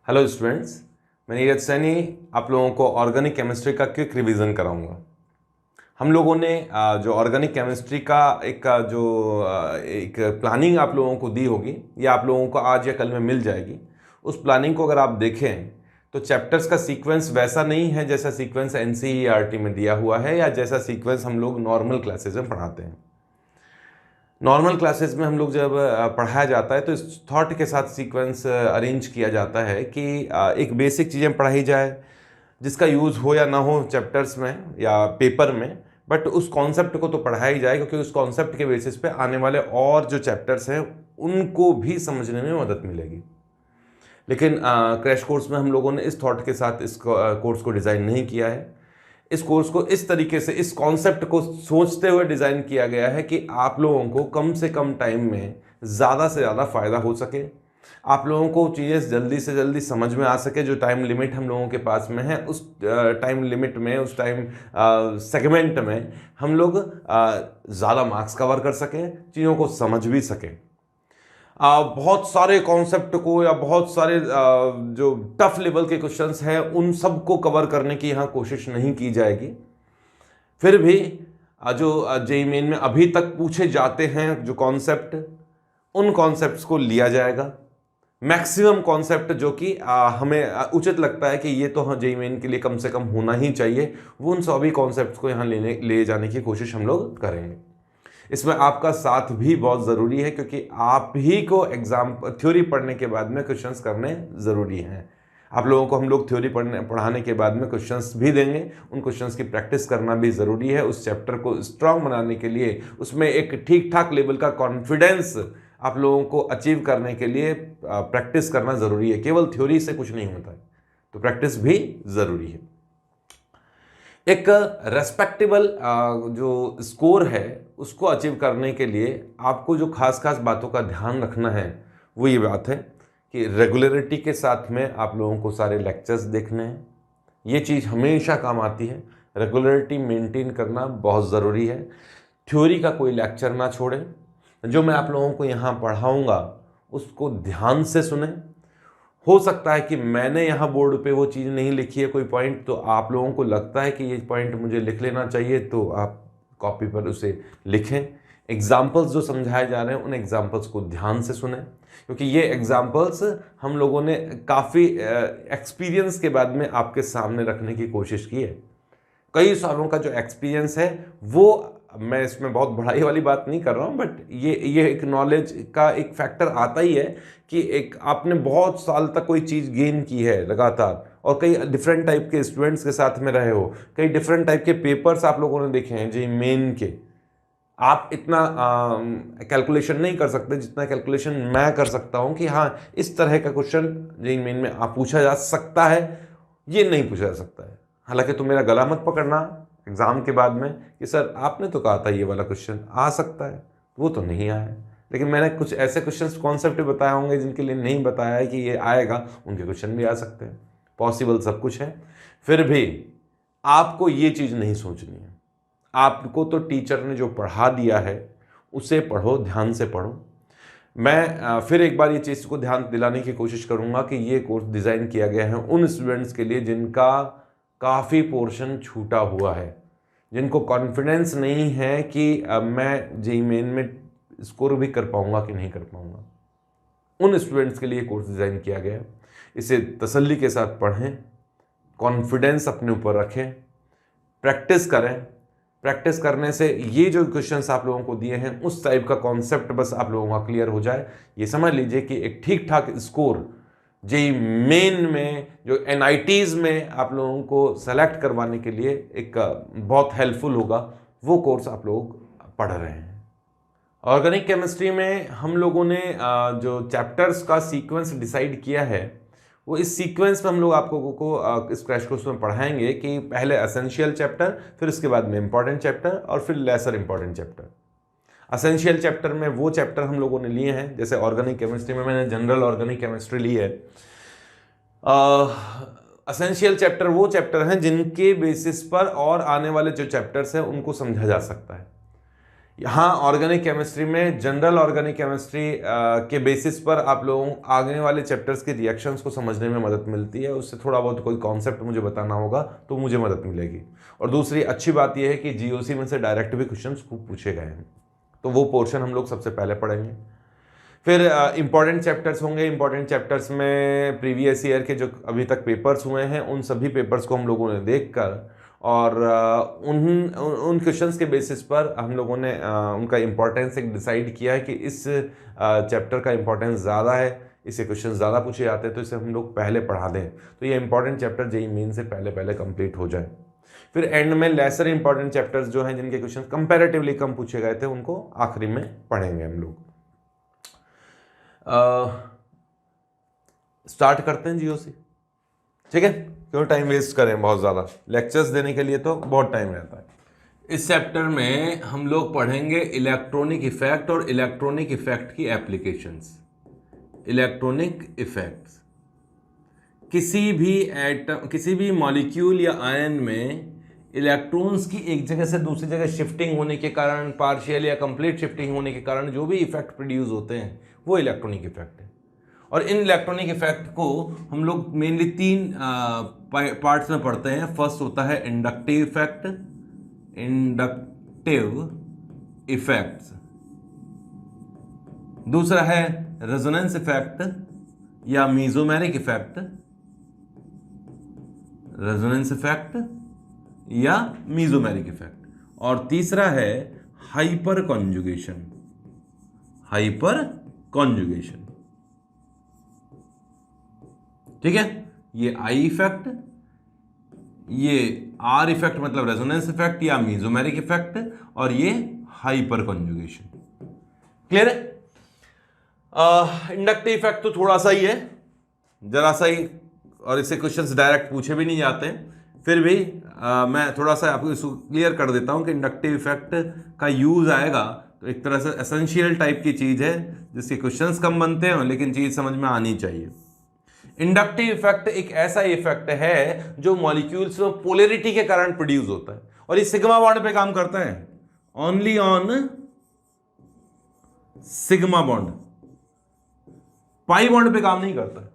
Hello students, मैं नीरज सैनी आप लोगों को ऑर्गेनिक केमिस्ट्री का क्विक रिवीजन कराऊंगा। हम लोगों ने जो ऑर्गेनिक केमिस्ट्री का एक प्लानिंग आप लोगों को दी होगी, ये आप लोगों को आज या कल में मिल जाएगी। उस प्लानिंग को अगर आप देखें तो चैप्टर्स का सीक्वेंस वैसा नहीं है जैसा सीक्वेंस एनसीईआरटी में दिया हुआ है या जैसा सीक्वेंस हम लोग नॉर्मल क्लासेज में पढ़ाते हैं। नॉर्मल क्लासेस में हम लोग जब पढ़ाया जाता है तो इस थॉट के साथ सीक्वेंस अरेंज किया जाता है कि एक बेसिक चीज़ें पढ़ाई जाए जिसका यूज़ हो या ना हो चैप्टर्स में या पेपर में, बट उस कॉन्सेप्ट को तो पढ़ाया ही जाए क्योंकि उस कॉन्सेप्ट के बेसिस पे आने वाले और जो चैप्टर्स हैं उनको भी समझने में मदद मिलेगी। लेकिन क्रैश कोर्स में हम लोगों ने इस थॉट के साथ इस कोर्स को डिज़ाइन नहीं किया है। इस कोर्स को इस तरीके से, इस कॉन्सेप्ट को सोचते हुए डिज़ाइन किया गया है कि आप लोगों को कम से कम टाइम में ज़्यादा से ज़्यादा फ़ायदा हो सके, आप लोगों को चीज़ें जल्दी से जल्दी समझ में आ सके। जो टाइम लिमिट हम लोगों के पास में है उस टाइम लिमिट में, उस टाइम सेगमेंट में हम लोग ज़्यादा मार्क्स कवर कर सकें, चीज़ों को समझ भी सकें। बहुत सारे कॉन्सेप्ट को या बहुत सारे जो टफ लेवल के क्वेश्चंस हैं उन सब को कवर करने की यहाँ कोशिश नहीं की जाएगी। फिर भी जो जेईई मेन में अभी तक पूछे जाते हैं जो कॉन्सेप्ट, उन कॉन्सेप्ट्स को लिया जाएगा। मैक्सिमम कॉन्सेप्ट जो कि हमें उचित लगता है कि ये तो हाँ जेईई मेन के लिए कम से कम होना ही चाहिए, वो उन सभी कॉन्सेप्ट्स को यहाँ ले जाने की कोशिश हम लोग करेंगे। इसमें आपका साथ भी बहुत ज़रूरी है क्योंकि आप ही को एग्जाम थ्योरी पढ़ने के बाद में क्वेश्चंस करने ज़रूरी हैं। आप लोगों को हम लोग थ्योरी पढ़ाने के बाद में क्वेश्चंस भी देंगे, उन क्वेश्चंस की प्रैक्टिस करना भी ज़रूरी है। उस चैप्टर को स्ट्रांग बनाने के लिए, उसमें एक ठीक ठाक लेवल का कॉन्फिडेंस आप लोगों को अचीव करने के लिए प्रैक्टिस करना ज़रूरी है। केवल थ्योरी से कुछ नहीं होता है, तो प्रैक्टिस भी ज़रूरी है। एक रेस्पेक्टेबल जो स्कोर है उसको अचीव करने के लिए आपको जो खास खास बातों का ध्यान रखना है वो ये बात है कि रेगुलरिटी के साथ में आप लोगों को सारे लेक्चर्स देखने हैं। ये चीज़ हमेशा काम आती है, रेगुलरिटी मेंटेन करना बहुत ज़रूरी है। थ्योरी का कोई लेक्चर ना छोड़ें, जो मैं आप लोगों को यहाँ पढ़ाऊँगा उसको ध्यान से सुने। हो सकता है कि मैंने यहाँ बोर्ड पे वो चीज़ नहीं लिखी है, कोई पॉइंट, तो आप लोगों को लगता है कि ये पॉइंट मुझे लिख लेना चाहिए, तो आप कॉपी पर उसे लिखें। एग्जाम्पल्स जो समझाए जा रहे हैं उन एग्जाम्पल्स को ध्यान से सुने, क्योंकि ये एग्जाम्पल्स हम लोगों ने काफ़ी एक्सपीरियंस के बाद में आपके सामने रखने की कोशिश की है। कई सालों का जो एक्सपीरियंस है वो, मैं इसमें बहुत बढ़ाई वाली बात नहीं कर रहा हूँ, बट ये एक नॉलेज का एक फैक्टर आता ही है कि एक आपने बहुत साल तक कोई चीज़ गेन की है लगातार, और कई डिफरेंट टाइप के स्टूडेंट्स के साथ में रहे हो, कई डिफरेंट टाइप के पेपर्स आप लोगों ने देखे हैं जेईई मेन के। आप इतना कैलकुलेशन नहीं कर सकते जितना कैलकुलेशन मैं कर सकता हूँ कि हाँ इस तरह का क्वेश्चन जेईई मेन में आप पूछा जा सकता है, ये नहीं पूछा जा सकता है। हालांकि तुम मेरा गला मत पकड़ना एग्ज़ाम के बाद में कि सर आपने तो कहा था ये वाला क्वेश्चन आ सकता है, वो तो नहीं आया है। लेकिन मैंने कुछ ऐसे क्वेश्चंस कॉन्सेप्ट बताए होंगे जिनके लिए नहीं बताया है कि ये आएगा, उनके क्वेश्चन भी आ सकते हैं। पॉसिबल सब कुछ है। फिर भी आपको ये चीज़ नहीं सोचनी है। आपको तो टीचर ने जो पढ़ा दिया है उसे पढ़ो, ध्यान से पढ़ो। मैं फिर एक बार ये चीज़ को ध्यान दिलाने की कोशिश करूँगा कि ये कोर्स डिज़ाइन किया गया है उन स्टूडेंट्स के लिए जिनका काफ़ी पोर्शन छूटा हुआ है, जिनको कॉन्फिडेंस नहीं है कि मैं जेईई मेन में स्कोर भी कर पाऊँगा कि नहीं कर पाऊँगा। उन स्टूडेंट्स के लिए कोर्स डिज़ाइन किया गया है। इसे तसल्ली के साथ पढ़ें, कॉन्फिडेंस अपने ऊपर रखें, प्रैक्टिस करें। प्रैक्टिस करने से ये जो क्वेश्चंस आप लोगों को दिए हैं उस टाइप का कॉन्सेप्ट बस आप लोगों का क्लियर हो जाए, ये समझ लीजिए कि एक ठीक ठाक स्कोर जेईई मेन में, जो एनआईटीज़ में आप लोगों को सेलेक्ट करवाने के लिए एक बहुत हेल्पफुल होगा, वो कोर्स आप लोग पढ़ रहे हैं। ऑर्गेनिक केमिस्ट्री में हम लोगों ने जो चैप्टर्स का सीक्वेंस डिसाइड किया है वो इस सीक्वेंस में हम लोग आपको इस क्रैश कोर्स में पढ़ाएंगे कि पहले एसेंशियल चैप्टर, फिर उसके बाद में इंपॉर्टेंट चैप्टर और फिर lesser important chapter. Essential chapter में वो चैप्टर हम लोगों ने लिए हैं, जैसे ऑर्गेनिक केमिस्ट्री में मैंने जनरल ऑर्गेनिक केमिस्ट्री ली है। एसेंशियल चैप्टर वो चैप्टर हैं जिनके बेसिस पर और आने वाले जो चैप्टर्स हैं उनको समझा जा सकता है। यहाँ ऑर्गेनिक केमिस्ट्री में जनरल ऑर्गेनिक केमिस्ट्री के बेसिस पर आप लोगों आगे वाले चैप्टर्स के रिएक्शंस को समझने में मदद मिलती है। उससे थोड़ा बहुत कोई कॉन्सेप्ट मुझे बताना होगा तो मुझे मदद मिलेगी। और दूसरी अच्छी बात यह है कि जीओसी में से डायरेक्ट भी क्वेश्चंस खूब पूछे गए हैं, तो वो पोर्शन हम लोग सबसे पहले पढ़ेंगे। फिर इंपॉर्टेंट चैप्टर्स होंगे। इंपॉर्टेंट चैप्टर्स में प्रीवियस ईयर के जो अभी तक पेपर्स हुए हैं उन सभी पेपर्स को हम लोगों ने देखकर और उन क्वेश्चंस के बेसिस पर हम लोगों ने उनका इम्पोर्टेंस एक डिसाइड किया है कि इस चैप्टर का इम्पोर्टेंस ज़्यादा है, इससे क्वेश्चन ज़्यादा पूछे जाते हैं, तो इसे हम लोग पहले पढ़ा दें तो ये इंपॉर्टेंट चैप्टर जेईई मेन से पहले कंप्लीट हो जाए। फिर एंड में लेसर इंपॉर्टेंट चैप्टर्स जो हैं जिनके क्वेश्चन कंपैरेटिवली कम पूछे गए थे उनको आखिरी में पढ़ेंगे हम लोग। स्टार्ट करते हैं जीओसी, ठीक है? क्यों टाइम वेस्ट करें बहुत ज़्यादा, लेक्चर्स देने के लिए तो बहुत टाइम रहता है। इस चैप्टर में हम लोग पढ़ेंगे इलेक्ट्रॉनिक इफेक्ट और इलेक्ट्रॉनिक इफेक्ट की एप्लीकेशंस। इलेक्ट्रॉनिक इफेक्ट्स किसी भी मॉलिक्यूल या आयन में इलेक्ट्रॉन्स की एक जगह से दूसरी जगह शिफ्टिंग होने के कारण, पार्शियल या कंप्लीट शिफ्टिंग होने के कारण जो भी इफेक्ट प्रोड्यूस होते हैं वो इलेक्ट्रॉनिक इफेक्ट है। और इन इलेक्ट्रॉनिक इफेक्ट को हम लोग मेनली 3 पार्ट्स में पढ़ते हैं। फर्स्ट होता है इंडक्टिव इफेक्ट, इफेक्ट्स। दूसरा है रेजोनेंस इफेक्ट या मीजोमेरिक इफेक्ट, रेजोनेंस इफेक्ट या मीजोमेरिक इफेक्ट। और तीसरा है हाइपर कॉन्जुगेशन, ठीक है? ये आई इफेक्ट, ये आर इफेक्ट मतलब रेजोनेंस इफेक्ट या मीजोमेरिक इफेक्ट, और ये हाइपर कॉन्जुगेशन। क्लियर है? इंडक्टिव इफेक्ट तो थोड़ा सा ही है, जरा सा ही, और इससे क्वेश्चंस डायरेक्ट पूछे भी नहीं जाते हैं। फिर भी मैं थोड़ा सा आपको इसको क्लियर कर देता हूं कि इंडक्टिव इफेक्ट का यूज आएगा तो एक तरह से एसेंशियल टाइप की चीज है जिसके क्वेश्चंस कम बनते हैं लेकिन चीज समझ में आनी चाहिए। इंडक्टिव इफेक्ट एक ऐसा इफेक्ट है जो मॉलिक्यूल्स में पोलैरिटी के कारण प्रोड्यूस होता है, और ये सिग्मा बॉन्ड पे काम करता है, only on sigma bond, pi bond पे काम नहीं करता।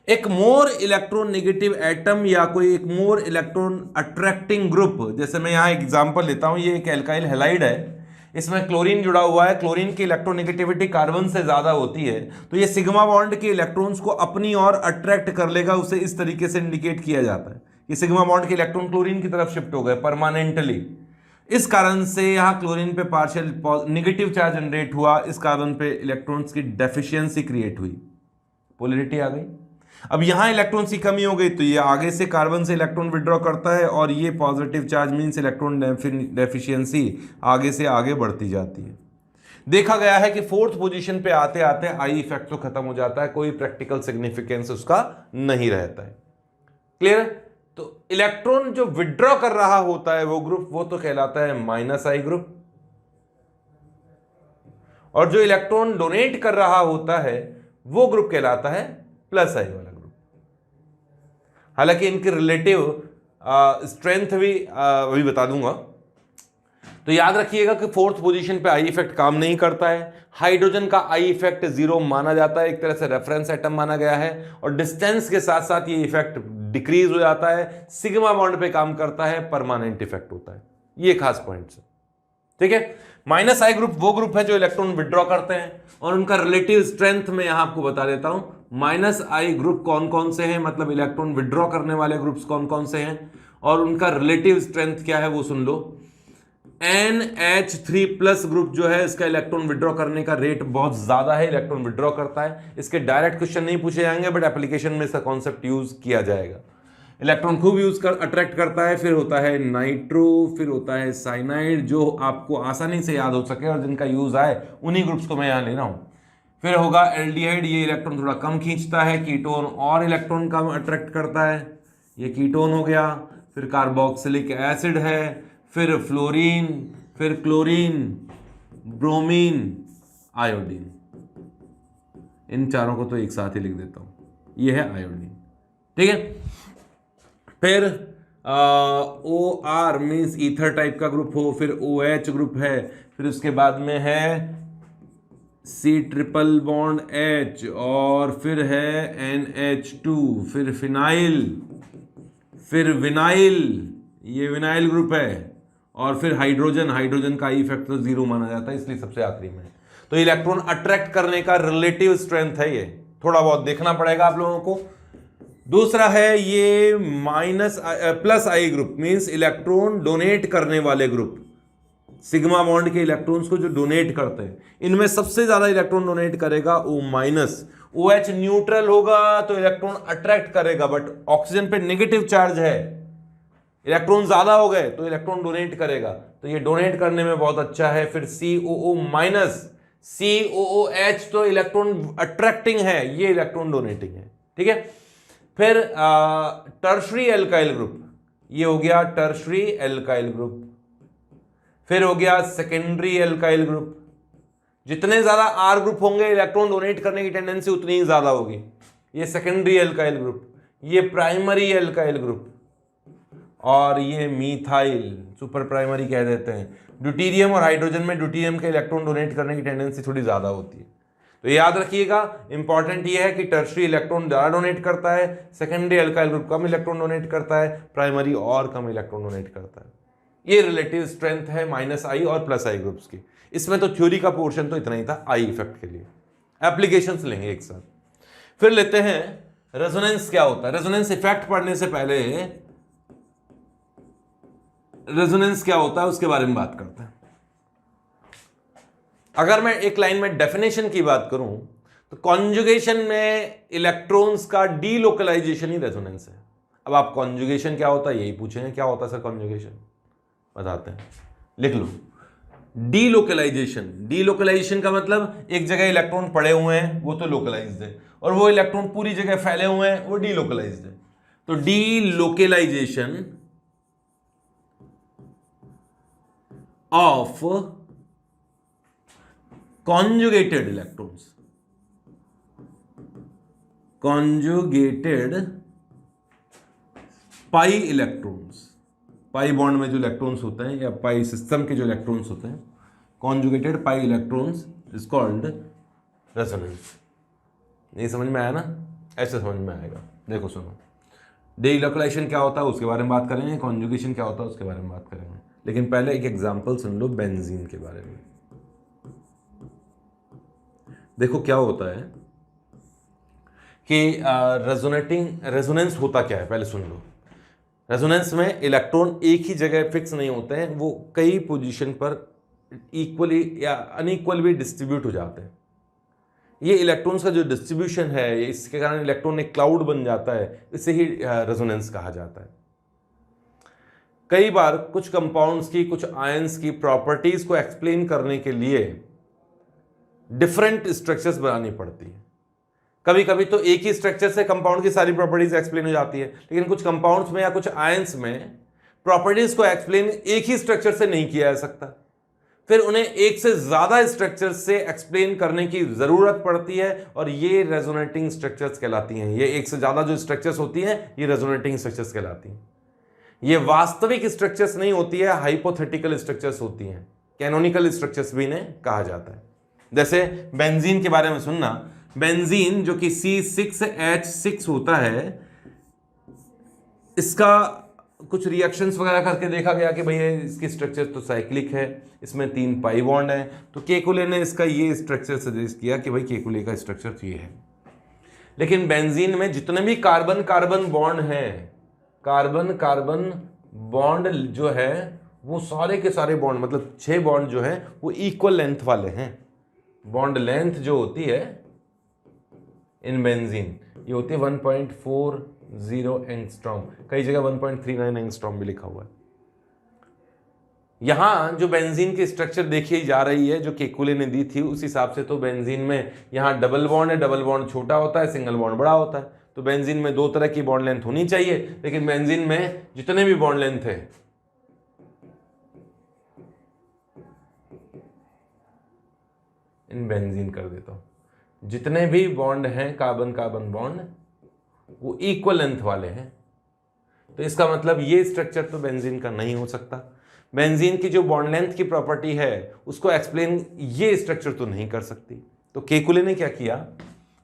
एक मोर इलेक्ट्रॉन नेगेटिव एटम या कोई एक मोर इलेक्ट्रॉन अट्रैक्टिंग ग्रुप, जैसे मैं यहां एग्जांपल लेता हूं, ये एक एल्काइल हैलाइड है, इसमें क्लोरीन जुड़ा हुआ है, क्लोरीन की इलेक्ट्रोनेगेटिविटी कार्बन से ज्यादा होती है, तो ये सिग्मा बॉन्ड के इलेक्ट्रॉन्स को अपनी ओर अट्रैक्ट कर लेगा। उसे इस तरीके से इंडिकेट किया जाता है कि सिग्मा बॉन्ड के इलेक्ट्रॉन क्लोरीन की तरफ शिफ्ट हो गए परमानेंटली। इस कारण से यहां क्लोरीन पे पार्शियल नेगेटिव चार्ज जनरेट हुआ, इस कार्बन पे इलेक्ट्रॉन्स की डेफिशिएंसी क्रिएट हुई, पोलैरिटी आ गई। अब यहां इलेक्ट्रॉन्स की कमी हो गई तो ये आगे से कार्बन से इलेक्ट्रॉन विड्रॉ करता है, और ये positive charge means electron deficiency आगे से आगे बढ़ती जाती है। देखा गया है कि 4th पोजीशन पे आते आते आई इफेक्ट तो खत्म हो जाता है, कोई प्रैक्टिकल सिग्निफिकेंस उसका नहीं रहता है। क्लियर? तो इलेक्ट्रॉन जो विड्रॉ कर रहा होता है वो ग्रुप, वो तो कहलाता है माइनस आई ग्रुप, और जो इलेक्ट्रॉन डोनेट कर रहा होता है वो ग्रुप कहलाता है प्लस आई वाला ग्रुप। हालांकि इनकी रिलेटिव स्ट्रेंथ भी अभी बता दूंगा। तो याद रखिएगा कि 4th पोजीशन पे आई इफेक्ट काम नहीं करता है। हाइड्रोजन का आई इफेक्ट 0 माना जाता है, एक तरह से रेफरेंस एटम माना गया है, और डिस्टेंस के साथ साथ ये इफेक्ट डिक्रीज हो जाता है, सिग्मा बॉन्ड पे काम करता है, परमानेंट इफेक्ट होता है। ये खास पॉइंट्स है, ठीक है? माइनस आई ग्रुप वो ग्रुप है जो इलेक्ट्रॉन विड्रॉ करते हैं, और उनका रिलेटिव स्ट्रेंथ में यहां आपको बता देता हूं। माइनस आई ग्रुप कौन कौन से हैं, मतलब इलेक्ट्रॉन विड्रॉ करने वाले ग्रुप्स कौन कौन से हैं, और उनका रिलेटिव स्ट्रेंथ क्या है वो सुन लो। NH3+ ग्रुप जो है इसका इलेक्ट्रॉन विड्रॉ करने का रेट बहुत ज्यादा है, इलेक्ट्रॉन विड्रॉ करता है। इसके डायरेक्ट क्वेश्चन नहीं पूछे जाएंगे बट एप्लीकेशन में इसका कॉन्सेप्ट यूज किया जाएगा। इलेक्ट्रॉन खूब अट्रैक्ट करता है। फिर होता है नाइट्रो, फिर होता है साइनाइड, जो आपको आसानी से याद हो सके और जिनका यूज आए उन्हीं ग्रुप्स को मैं यहां ले रहा हूं। फिर होगा एल्डिहाइड, ये इलेक्ट्रॉन थोड़ा कम खींचता है। कीटोन और इलेक्ट्रॉन कम अट्रैक्ट करता है, ये कीटोन हो गया। फिर कार्बोक्सिलिक एसिड है, फिर फ्लोरीन, फिर क्लोरीन, ब्रोमीन, आयोडीन। इन चारों को तो एक साथ ही लिख देता हूं, ये है आयोडीन, ठीक है। फिर O R means ether type का ग्रुप हो, फिर ओ एच ग्रुप है, फिर उसके बाद में है C ट्रिपल बॉन्ड H, और फिर है NH2, फिर फिनाइल, फिर विनाइल, ये विनाइल ग्रुप है, और फिर हाइड्रोजन। हाइड्रोजन का ई फैक्टर 0 माना जाता है, इसलिए सबसे आखिरी में। तो इलेक्ट्रॉन अट्रैक्ट करने का रिलेटिव स्ट्रेंथ है, ये थोड़ा बहुत देखना पड़ेगा आप लोगों को। दूसरा है ये प्लस आई ग्रुप, मींस इलेक्ट्रॉन डोनेट करने वाले ग्रुप, सिग्मा बॉन्ड के इलेक्ट्रॉन्स को जो डोनेट करते हैं, इनमें सबसे ज्यादा इलेक्ट्रॉन डोनेट करेगा O-। OH न्यूट्रल होगा तो इलेक्ट्रॉन अट्रैक्ट करेगा, बट ऑक्सीजन पे नेगेटिव चार्ज है, इलेक्ट्रॉन ज्यादा हो गए तो इलेक्ट्रॉन डोनेट करेगा, तो ये डोनेट करने में बहुत अच्छा है। फिर COO-, COOH तो इलेक्ट्रॉन अट्रैक्टिंग है, ये इलेक्ट्रॉन डोनेटिंग है, ठीक है। फिर टर्शरी एल्काइल ग्रुप, ये हो गया टर्शरी एल्काइल ग्रुप। फिर हो गया सेकेंडरी एल्काइल ग्रुप, जितने ज्यादा R ग्रुप होंगे इलेक्ट्रॉन डोनेट करने की टेंडेंसी उतनी ही ज्यादा होगी, ये सेकेंडरी एल्काइल ग्रुप। ये प्राइमरी एल्काइल ग्रुप, और ये मीथाइल सुपर प्राइमरी कह देते हैं। ड्यूटीरियम और हाइड्रोजन में ड्यूटीरियम के इलेक्ट्रॉन डोनेट करने की टेंडेंसी थोड़ी ज्यादा होती है, तो याद रखिएगा, इंपॉर्टेंट ये है कि टर्शरी इलेक्ट्रॉन ज्यादा डोनेट करता है, सेकेंडरी एल्काइल ग्रुप कम इलेक्ट्रॉन डोनेट करता है, प्राइमरी और कम इलेक्ट्रॉन डोनेट करता है। ये रिलेटिव स्ट्रेंथ है -I और +I ग्रुप्स की। इसमें तो थ्योरी का पोर्शन तो इतना ही था आई इफेक्ट के लिए। एप्लीकेशंस लेंगे एक साथ, फिर लेते हैं रेजोनेंस क्या होता है। रेजोनेंस इफेक्ट पढ़ने से पहले रेजोनेंस क्या होता है उसके बारे में बात करते हैं। अगर मैं एक लाइन में डेफिनेशन की बात करूं तो कॉन्जुगेशन में इलेक्ट्रॉन्स का डीलोकलाइजेशन ही रेजोनेंस है। अब आप कॉन्जुगेशन क्या होता है यही पूछेंगे, क्या होता है सर कॉन्जुगेशन, बताते हैं, लिख लो। डीलोकलाइजेशन, डीलोकलाइजेशन का मतलब एक जगह इलेक्ट्रॉन पड़े हुए हैं वो तो लोकलाइज्ड है, और वो इलेक्ट्रॉन पूरी जगह फैले हुए हैं वो डीलोकलाइज्ड है। तो delocalisation of conjugated electrons, conjugated pi electrons, pi bond में जो इलेक्ट्रॉन्स होते हैं या पाई सिस्टम के जो इलेक्ट्रॉन्स होते हैं, conjugated pi electrons is called resonance. नहीं समझ में आया ना, ऐसे समझ में आएगा। देखो सुनो, डीलोकलाइजेशन क्या होता है उसके बारे में बात करेंगे, कॉन्जुगेशन क्या होता है उसके बारे में बात करेंगे, लेकिन पहले एक एग्जांपल सुन लो बेंजीन के बारे में। देखो क्या होता है कि रेजोनेंस होता क्या है पहले सुन लो। रेजोनेंस में इलेक्ट्रॉन एक ही जगह फिक्स नहीं होते हैं, वो कई पोजीशन पर इक्वली या अनइक्वल भी डिस्ट्रीब्यूट हो जाते हैं। ये इलेक्ट्रॉन्स का जो डिस्ट्रीब्यूशन है, इसके कारण इलेक्ट्रॉन एक क्लाउड बन जाता है, इसे ही रेजोनेंस कहा जाता है। कई बार कुछ कंपाउंड्स की, कुछ आयंस की प्रॉपर्टीज को एक्सप्लेन करने के लिए डिफरेंट स्ट्रक्चर्स बनानी पड़ती है। कभी कभी तो एक ही स्ट्रक्चर से कंपाउंड की सारी प्रॉपर्टीज एक्सप्लेन हो जाती है, लेकिन कुछ कंपाउंड्स में या कुछ आयंस में प्रॉपर्टीज को एक्सप्लेन एक ही स्ट्रक्चर से नहीं किया जा सकता, फिर उन्हें एक से ज्यादा स्ट्रक्चर से एक्सप्लेन करने की जरूरत पड़ती है, और ये रेजोनेटिंग स्ट्रक्चर्स कहलाती हैं। ये एक से ज्यादा जो स्ट्रक्चर्स होती हैं ये रेजोनेटिंग स्ट्रक्चर्स कहलाती हैं। ये वास्तविक स्ट्रक्चर्स नहीं होती है, हाइपोथेटिकल स्ट्रक्चर्स होती हैं, कैनोनिकल स्ट्रक्चर्स भी इन्हें कहा जाता है। जैसे बेंजीन के बारे में सुनना, बेंजीन जो कि C6H6 होता है, इसका कुछ रिएक्शंस वगैरह करके देखा गया कि भैया इसकी स्ट्रक्चर तो साइक्लिक है, इसमें 3 पाई बॉन्ड है, तो केकुले ने इसका ये स्ट्रक्चर सजेस्ट किया कि भाई केकुले का स्ट्रक्चर ये है। लेकिन बेंजीन में जितने भी कार्बन कार्बन बॉन्ड हैं, कार्बन कार्बन बॉन्ड जो है वो सारे के सारे बॉन्ड, मतलब 6 बॉन्ड जो है वो इक्वल लेंथ वाले हैं। बॉन्ड लेंथ जो होती है इन बेंजीन ये होती है 1.40 एंगस्ट्रॉम, कई जगह 1.39 एंगस्ट्रॉम भी लिखा हुआ है। यहां जो बेंजीन की स्ट्रक्चर देखी जा रही है जो केकुले ने दी थी, उस हिसाब से तो बेंजीन में यहां डबल बॉन्ड है, डबल बॉन्ड छोटा होता है, सिंगल बॉन्ड बड़ा होता है। तो बेंजीन में 2 तरह की बॉन्ड लेंथ होनी चाहिए, लेकिन बेंजीन में जितने भी बॉन्ड लेंथ है इन बेंजीन कर देता हूं, जितने भी बॉन्ड हैं कार्बन कार्बन बॉन्ड वो इक्वल लेंथ वाले हैं। तो इसका मतलब ये स्ट्रक्चर तो बेंजीन का नहीं हो सकता। बेंजीन की जो बॉन्ड लेंथ की प्रॉपर्टी है उसको एक्सप्लेन ये स्ट्रक्चर तो नहीं कर सकती। तो केकुले ने क्या किया,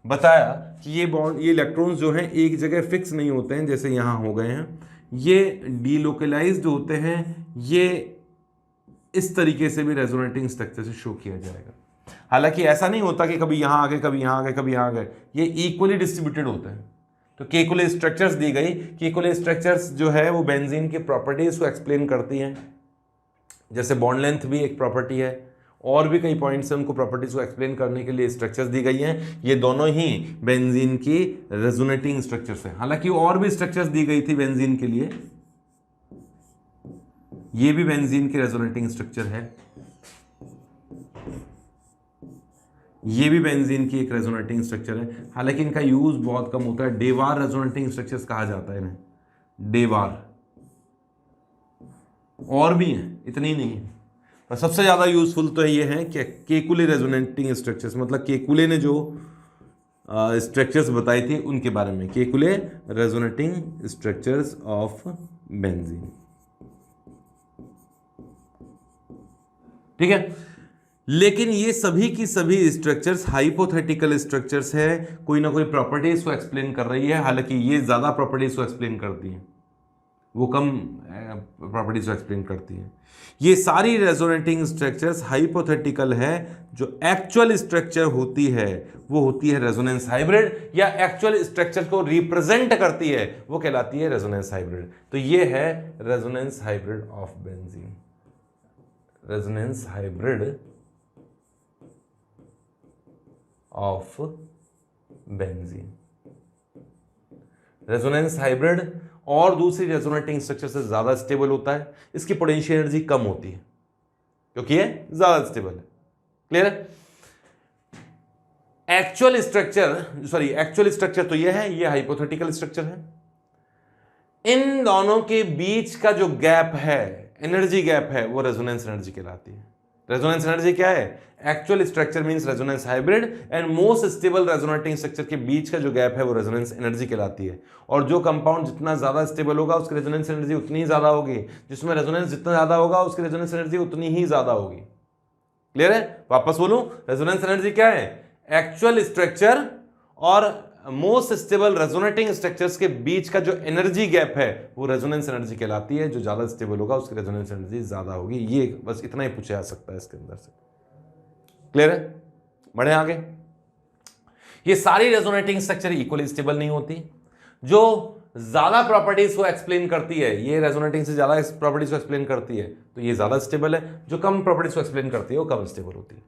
बताया कि ये इलेक्ट्रॉन्स जो हैं एक जगह फिक्स नहीं होते हैं जैसे यहाँ हो गए हैं, ये डीलोकलाइज्ड होते हैं, ये इस तरीके से भी रेजोनेटिंग स्ट्रक्चर से शो किया जाएगा। हालांकि ऐसा नहीं होता कि कभी यहां आ गए कभी यहां आ गए कभी यहां आ गए, ये इक्वली डिस्ट्रीब्यूटेड होते हैं। तो केकुले स्ट्रक्चर्स दी गई, केकुले स्ट्रक्चर्स जो है वो बेंजीन की प्रॉपर्टीज को एक्सप्लेन करती हैं, जैसे बॉन्ड लेंथ भी एक प्रॉपर्टी है, और भी कई पॉइंट्स हैं, उनको प्रॉपर्टीज को एक्सप्लेन करने के लिए स्ट्रक्चर्स दी गई हैं। ये दोनों ही बेंजीन की रेजोनेटिंग स्ट्रक्चर्स हैं। हालांकि और भी स्ट्रक्चर्स दी गई थी बेंजीन के लिए, ये भी बेंजीन की रेजोनेटिंग स्ट्रक्चर है, ये भी बेंजीन की एक रेजोनेटिंग स्ट्रक्चर है। हालांकि इनका यूज बहुत कम होता है, डेवार रेजोनेटिंग स्ट्रक्चर्स कहा जाता है इन्हें, डेवार। और भी हैं, इतनी ही नहीं है, पर सबसे ज्यादा यूजफुल तो ये है कि केकुले रेजोनेटिंग स्ट्रक्चर्स, मतलब केकुले ने जो स्ट्रक्चर्स बताई थी उनके बारे में, Kekule resonating structures of benzene. ठीक है, लेकिन ये सभी की सभी स्ट्रक्चर्स हाइपोथेटिकल स्ट्रक्चर्स है, कोई ना कोई प्रॉपर्टीज को एक्सप्लेन कर रही है। हालांकि ये ज्यादा प्रॉपर्टीज को एक्सप्लेन करती हैं, वो कम प्रॉपर्टीज को एक्सप्लेन करती हैं। ये सारी रेजोनेटिंग स्ट्रक्चर्स हाइपोथेटिकल है, जो एक्चुअल स्ट्रक्चर होती है वो होती है रेजोनेंस हाइब्रिड, या एक्चुअल स्ट्रक्चर को रिप्रेजेंट करती है वो कहलाती है रेजोनेंस हाइब्रिड। तो ये है resonance hybrid of benzene, resonance hybrid of benzene. Resonance hybrid और दूसरी रेजोनेटिंग स्ट्रक्चर से ज्यादा स्टेबल होता है, इसकी पोटेंशियल एनर्जी कम होती है क्योंकि ये ज्यादा स्टेबल है। क्लियर है? एक्चुअल स्ट्रक्चर तो ये है, ये हाइपोथेटिकल स्ट्रक्चर है। इन दोनों के बीच का जो गैप है, एनर्जी गैप है, वो रेजोनेंस एनर्जी कहलाती है। रेजोनेंस एनर्जी क्या है? Actual structure means resonance hybrid and most stable resonating structure के बीच का जो गैप है वो रेजोनेंस एनर्जी कहलाती है। और जो कंपाउंड जितना ज्यादा स्टेबल होगा उसकी रेजोनेंस एनर्जी उतनी ही ज्यादा होगी, जिसमें रेजोनेंस जितना ज्यादा होगा उसकी रेजोनेंस एनर्जी उतनी ही ज्यादा होगी। क्लियर है? वापस बोलूं, रेजोनेंस एनर्जी क्या है? एक्चुअल स्ट्रक्चर और मोस्ट स्टेबल रेजोनेटिंग स्ट्रक्चर्स के बीच का जो एनर्जी गैप है वो रेजोनेंस एनर्जी कहलाती है। जो ज्यादा स्टेबल होगा उसकी रेजोनेंस एनर्जी ज्यादा होगी। ये बस इतना ही पूछा जा सकता है इसके अंदर से। क्लियर है? बढ़े आगे। ये सारी रेजोनेटिंग स्ट्रक्चर इक्वली स्टेबल नहीं होती। जो ज्यादा प्रॉपर्टीज को एक्सप्लेन करती है, ये रेजोनेटिंग से ज्यादा प्रॉपर्टीज को एक्सप्लेन करती है, तो ये ज्यादा स्टेबल है। जो कम प्रॉपर्टीज को एक्सप्लेन करती है वो कम स्टेबल होती है,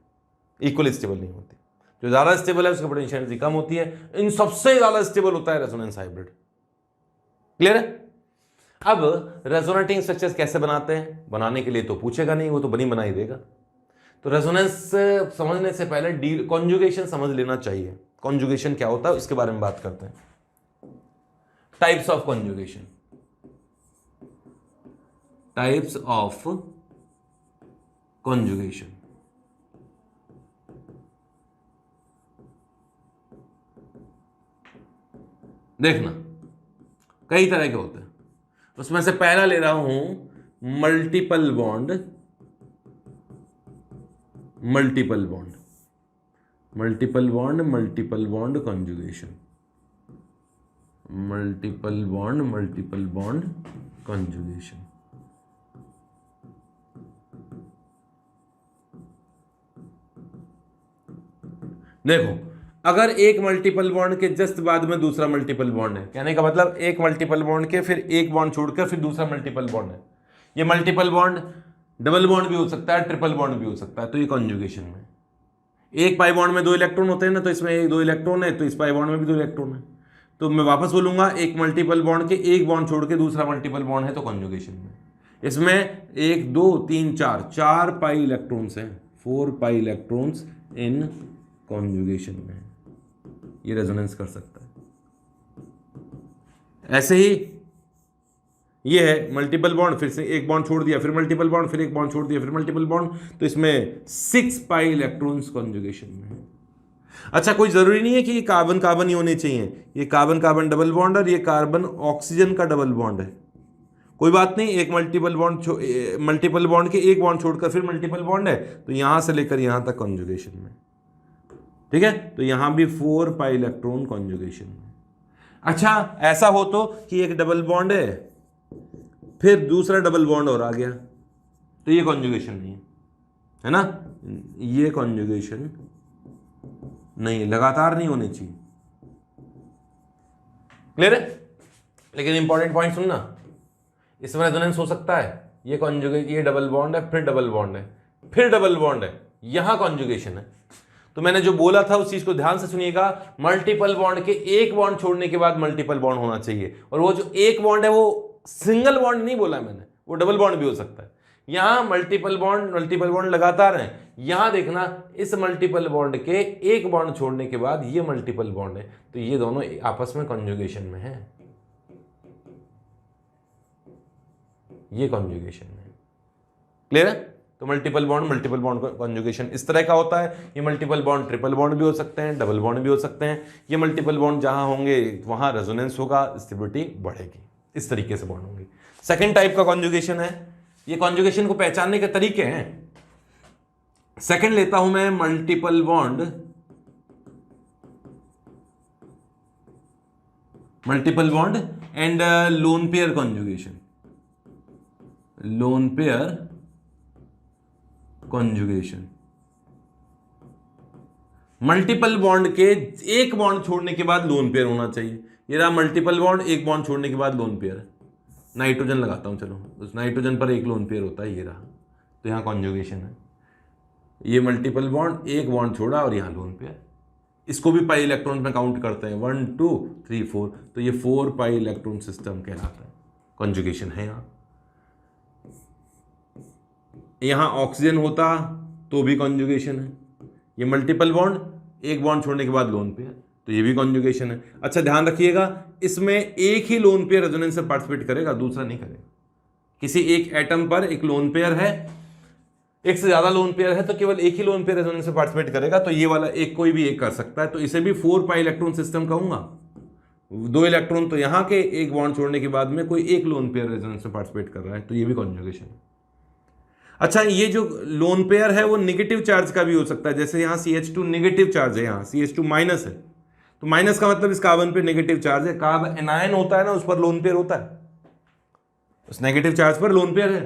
इक्वली स्टेबल नहीं होती। जो ज्यादा स्टेबल है उसकी पोटेंशियल एनर्जी कम होती है। इन सबसे ज्यादा स्टेबल होता है रेजोनेंस हाइब्रिड। क्लियर है? अब रेजोनेटिंग स्ट्रक्चर्स कैसे बनाते हैं? बनाने के लिए तो पूछेगा नहीं, वो तो बनी बनाई देगा। तो रेजोनेंस समझने से पहले कॉन्जुगेशन समझ लेना चाहिए। कॉन्जुगेशन क्या होता है उसके बारे में बात करते हैं। Types of conjugation, types of conjugation. देखना कई तरह के होते हैं, उसमें से पहला ले रहा हूं multiple bond, multiple bond, multiple bond, multiple bond conjugation, multiple bond, multiple bond conjugation. देखो, अगर एक मल्टीपल बॉन्ड के जस्ट बाद में दूसरा मल्टीपल बॉन्ड है, कहने का मतलब एक मल्टीपल बॉन्ड के फिर एक बॉन्ड छोड़कर फिर दूसरा मल्टीपल बॉन्ड है। ये मल्टीपल बॉन्ड डबल बॉन्ड भी हो सकता है, ट्रिपल बॉन्ड भी हो सकता है। तो ये कॉन्जुगेशन में एक पाई बॉन्ड में 2 इलेक्ट्रॉन होते हैं ना, तो इसमें 2 इलेक्ट्रॉन है, तो इस पाई बॉन्ड में भी 2 इलेक्ट्रॉन है। तो मैं वापस बोलूंगा, एक मल्टीपल बॉन्ड के एक बॉन्ड छोड़ के दूसरा मल्टीपल बॉन्ड है तो कॉन्जुगेशन में। इसमें 1 2 3 4 पाई इलेक्ट्रॉन्स हैं, 4 पाई इलेक्ट्रॉन्स इन कॉन्जुगेशन में। ये रेजोनेंस कर सकता है। ऐसे ही ये है मल्टीपल बॉन्ड, फिर से एक बॉन्ड छोड़ दिया, फिर मल्टीपल बॉन्ड, फिर एक बॉन्ड छोड़ दिया, फिर मल्टीपल बॉन्ड, तो इसमें 6 पाई इलेक्ट्रॉन्स कॉन्जुगेशन में है। अच्छा, कोई जरूरी नहीं है कि ये कार्बन कार्बन ही होने चाहिए। ये कार्बन कार्बन डबल बॉन्ड और ये कार्बन ऑक्सीजन का डबल बॉन्ड है, कोई बात नहीं, एक मल्टीपल बॉन्ड के एक बॉन्ड छोड़कर फिर मल्टीपल बॉन्ड है, तो यहां से लेकर यहां तक कॉन्जुगेशन में, ठीक है। तो यहां भी 4 पाई इलेक्ट्रॉन कॉन्जुगेशन में। अच्छा, ऐसा हो तो कि एक डबल बॉन्ड है फिर दूसरा डबल बॉन्ड और आ गया, तो ये कॉन्जुगेशन नहीं है ना, ये कॉन्जुगेशन नहीं, लगातार नहीं होनी चाहिए। क्लियर है? लेकिन इंपॉर्टेंट पॉइंट सुनना, इसमें रेजोनेंस हो सकता है, ये कॉन्जुगेट, ये डबल बॉन्ड है, फिर डबल बॉन्ड है, फिर डबल बॉन्ड है, यहां कॉन्जुगेशन है। तो मैंने जो बोला था उस चीज को ध्यान से सुनिएगा, मल्टीपल बॉन्ड के एक बॉन्ड छोड़ने के बाद मल्टीपल बॉन्ड होना चाहिए, और वो जो एक बॉन्ड है वो सिंगल बॉन्ड नहीं बोला मैंने, वो डबल बॉन्ड भी हो सकता है। यहां मल्टीपल बॉन्ड लगातार हैं, यहां देखना इस मल्टीपल बॉन्ड के एक बॉन्ड छोड़ने के बाद ये मल्टीपल बॉन्ड है, तो ये दोनों आपस में कॉन्जुगेशन में है, ये कॉन्जुगेशन में। क्लियर है? तो मल्टीपल बॉन्ड कॉन्जुगेशन इस तरह का होता है। ये मल्टीपल बॉन्ड ट्रिपल बॉन्ड भी हो सकते हैं, डबल बॉन्ड भी हो सकते हैं। ये मल्टीपल बॉन्ड जहां होंगे वहां रेजोनेंस होगा, स्टेबिलिटी बढ़ेगी, इस तरीके से बॉन्ड होंगे। सेकेंड टाइप का कॉन्जुगेशन है, ये कॉन्जुगेशन को पहचानने के तरीके हैं। सेकेंड लेता हूं मैं multiple bond and lone pair conjugation, lone pair conjugation. Multiple bond के एक बॉन्ड छोड़ने के बाद लोन पेयर होना चाहिए। ये रहा मल्टीपल बॉन्ड, एक बॉन्ड छोड़ने के बाद लोन पेयर। नाइट्रोजन लगाता हूं, चलो उस नाइट्रोजन पर एक लोन पेयर होता है, ये रहा, तो यहां कॉन्जुगेशन है। ये मल्टीपल बॉन्ड, एक बॉन्ड छोड़ा और यहां लोन पेयर। इसको भी पाई इलेक्ट्रॉन में काउंट करते हैं, 1 2 3 4, तो ये 4 पाई इलेक्ट्रॉन सिस्टम कहलाता है, कॉन्जुगेशन है। यहां ऑक्सीजन होता तो भी कॉन्जुगेशन है। ये मल्टीपल बॉन्ड, एक बॉन्ड छोड़ने के बाद लोन पेयर, तो ये भी कॉन्जुगेशन है। अच्छा ध्यान रखिएगा, इसमें एक ही लोन पेयर रेजोनेंस से पार्टिसिपेट करेगा, दूसरा नहीं करेगा। किसी एक एटम पर एक लोन पेयर है, एक से ज्यादा लोन पेयर है तो केवल एक ही लोन पेयर रेजोनेंस से पार्टिसिपेट करेगा, तो ये वाला एक कोई भी एक कर सकता है, तो इसे भी 4 पाई इलेक्ट्रॉन सिस्टम कहूंगा। 2 इलेक्ट्रॉन तो यहां के, एक बॉन्ड छोड़ने के बाद में कोई एक लोन पेयर रेजोनेंस में पार्टिसिपेट कर रहा है, तो ये भी कॉन्जुगेशन है। अच्छा, ये जो लोन पेयर है वो नेगेटिव चार्ज का भी हो सकता है, जैसे यहाँ CH2 नेगेटिव चार्ज है, यहाँ CH2 माइनस है, तो माइनस का मतलब इस कार्बन पे नेगेटिव चार्ज है। कार्बन एनायन होता है ना, उस पर लोन पेयर होता है, उस नेगेटिव चार्ज पर लोन पेयर है,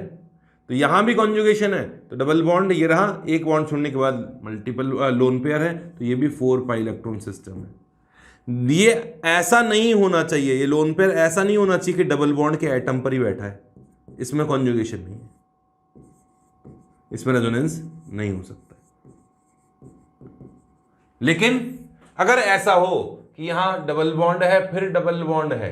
तो यहां भी कॉन्जुगेशन है। तो डबल बॉन्ड ये रहा, एक बॉन्ड छोड़ने के बाद मल्टीपल लोन पेयर है, तो ये भी 4 पाई इलेक्ट्रॉन सिस्टम है। ये ऐसा नहीं होना चाहिए, ये लोन पेयर ऐसा नहीं होना चाहिए कि डबल बॉन्ड के एटम पर ही बैठा है, इसमें कॉन्जुगेशन नहीं है, इसमें रेजोनेंस नहीं हो सकता। लेकिन अगर ऐसा हो कि यहां डबल बॉन्ड है, फिर डबल बॉन्ड है,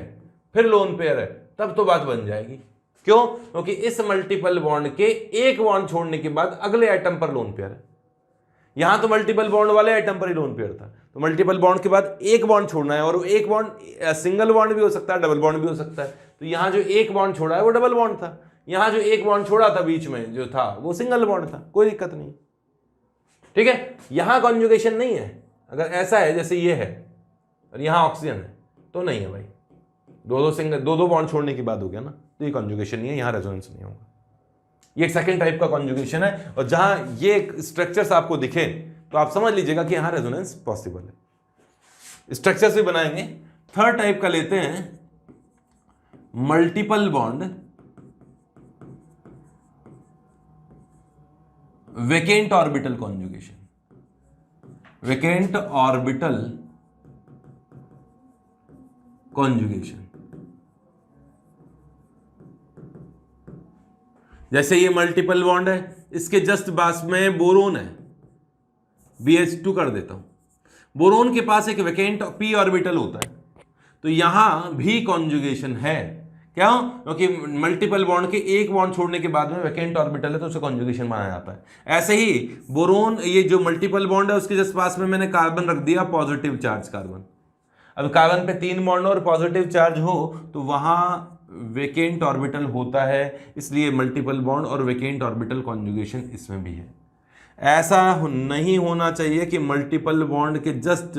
फिर लोन पेयर है, तब तो बात बन जाएगी। क्यों? क्योंकि इस मल्टीपल बॉन्ड के एक बॉन्ड छोड़ने के बाद अगले एटम पर लोन पेयर है। यहां तो मल्टीपल बॉन्ड वाले एटम पर ही लोन पेयर था, तो मल्टीपल बॉन्ड के बाद एक बॉन्ड छोड़ना है, और एक बॉन्ड सिंगल बॉन्ड भी हो सकता है, डबल बॉन्ड भी हो सकता है। तो यहां जो एक बॉन्ड छोड़ा है वो डबल बॉन्ड था, यहां जो एक बॉन्ड छोड़ा था बीच में जो था वो सिंगल बॉन्ड था, कोई दिक्कत नहीं। ठीक है, यहां कॉन्जुगेशन नहीं है। अगर ऐसा है जैसे ये है और यहां ऑक्सीजन है तो नहीं है भाई, दो बॉन्ड छोड़ने की बात हो गया ना, तो ये कॉन्जुगेशन नहीं है, यहां रेजोनेंस नहीं होगा। ये एक सेकंड टाइप का कॉन्जुगेशन है, और जहां ये स्ट्रक्चर्स आपको दिखे तो आप समझ लीजिएगा कि यहां रेजोनेंस पॉसिबल है। स्ट्रक्चर्स भी बनाएंगे। थर्ड टाइप का लेते हैं multiple bond vacant orbital conjugation. Vacant orbital conjugation, जैसे ये मल्टीपल बॉन्ड है, इसके जस्ट पास में बोरोन है, BH2 कर देता हूं। बोरोन के पास एक वेकेंट p ऑर्बिटल होता है, तो यहां भी कॉन्जुगेशन है। क्या? क्योंकि मल्टीपल बॉन्ड के एक बॉन्ड छोड़ने के बाद में वेकेंट ऑर्बिटल है, तो उसे कॉन्जुगेशन माना जाता है। ऐसे ही बोरोन, ये जो मल्टीपल बॉन्ड है उसके जस्ट पास में मैंने कार्बन रख दिया, पॉजिटिव चार्ज कार्बन। अब कार्बन पे 3 बॉन्ड और पॉजिटिव चार्ज हो तो वहां वेकेंट ऑर्बिटल होता है, इसलिए मल्टीपल बॉन्ड और वेकेंट ऑर्बिटल कॉन्जुगेशन इसमें भी है। ऐसा नहीं होना चाहिए कि मल्टीपल बॉन्ड के जस्ट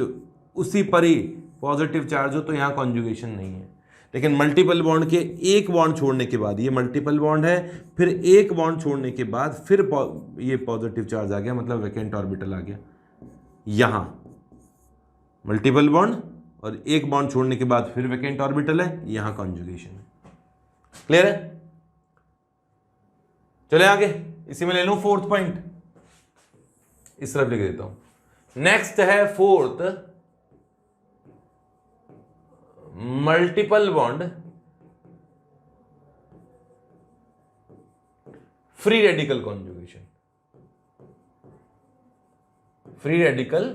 उसी पर ही पॉजिटिव चार्ज हो तो यहां कॉन्जुगेशन नहीं है। लेकिन मल्टीपल बॉन्ड के एक बॉन्ड छोड़ने के बाद, ये मल्टीपल बॉन्ड है, फिर एक बॉन्ड छोड़ने के बाद फिर ये पॉजिटिव चार्ज आ गया, मतलब वैकेंट ऑर्बिटल आ गया। यहां मल्टीपल बॉन्ड और एक बॉन्ड छोड़ने के बाद फिर वैकेंट ऑर्बिटल है, यहां कॉन्जुगेशन है। क्लियर है? चले आगे, इसी में ले लूं फोर्थ पॉइंट, इस तरफ लिख देता हूं। नेक्स्ट है fourth, multiple bond free radical conjugation. Free radical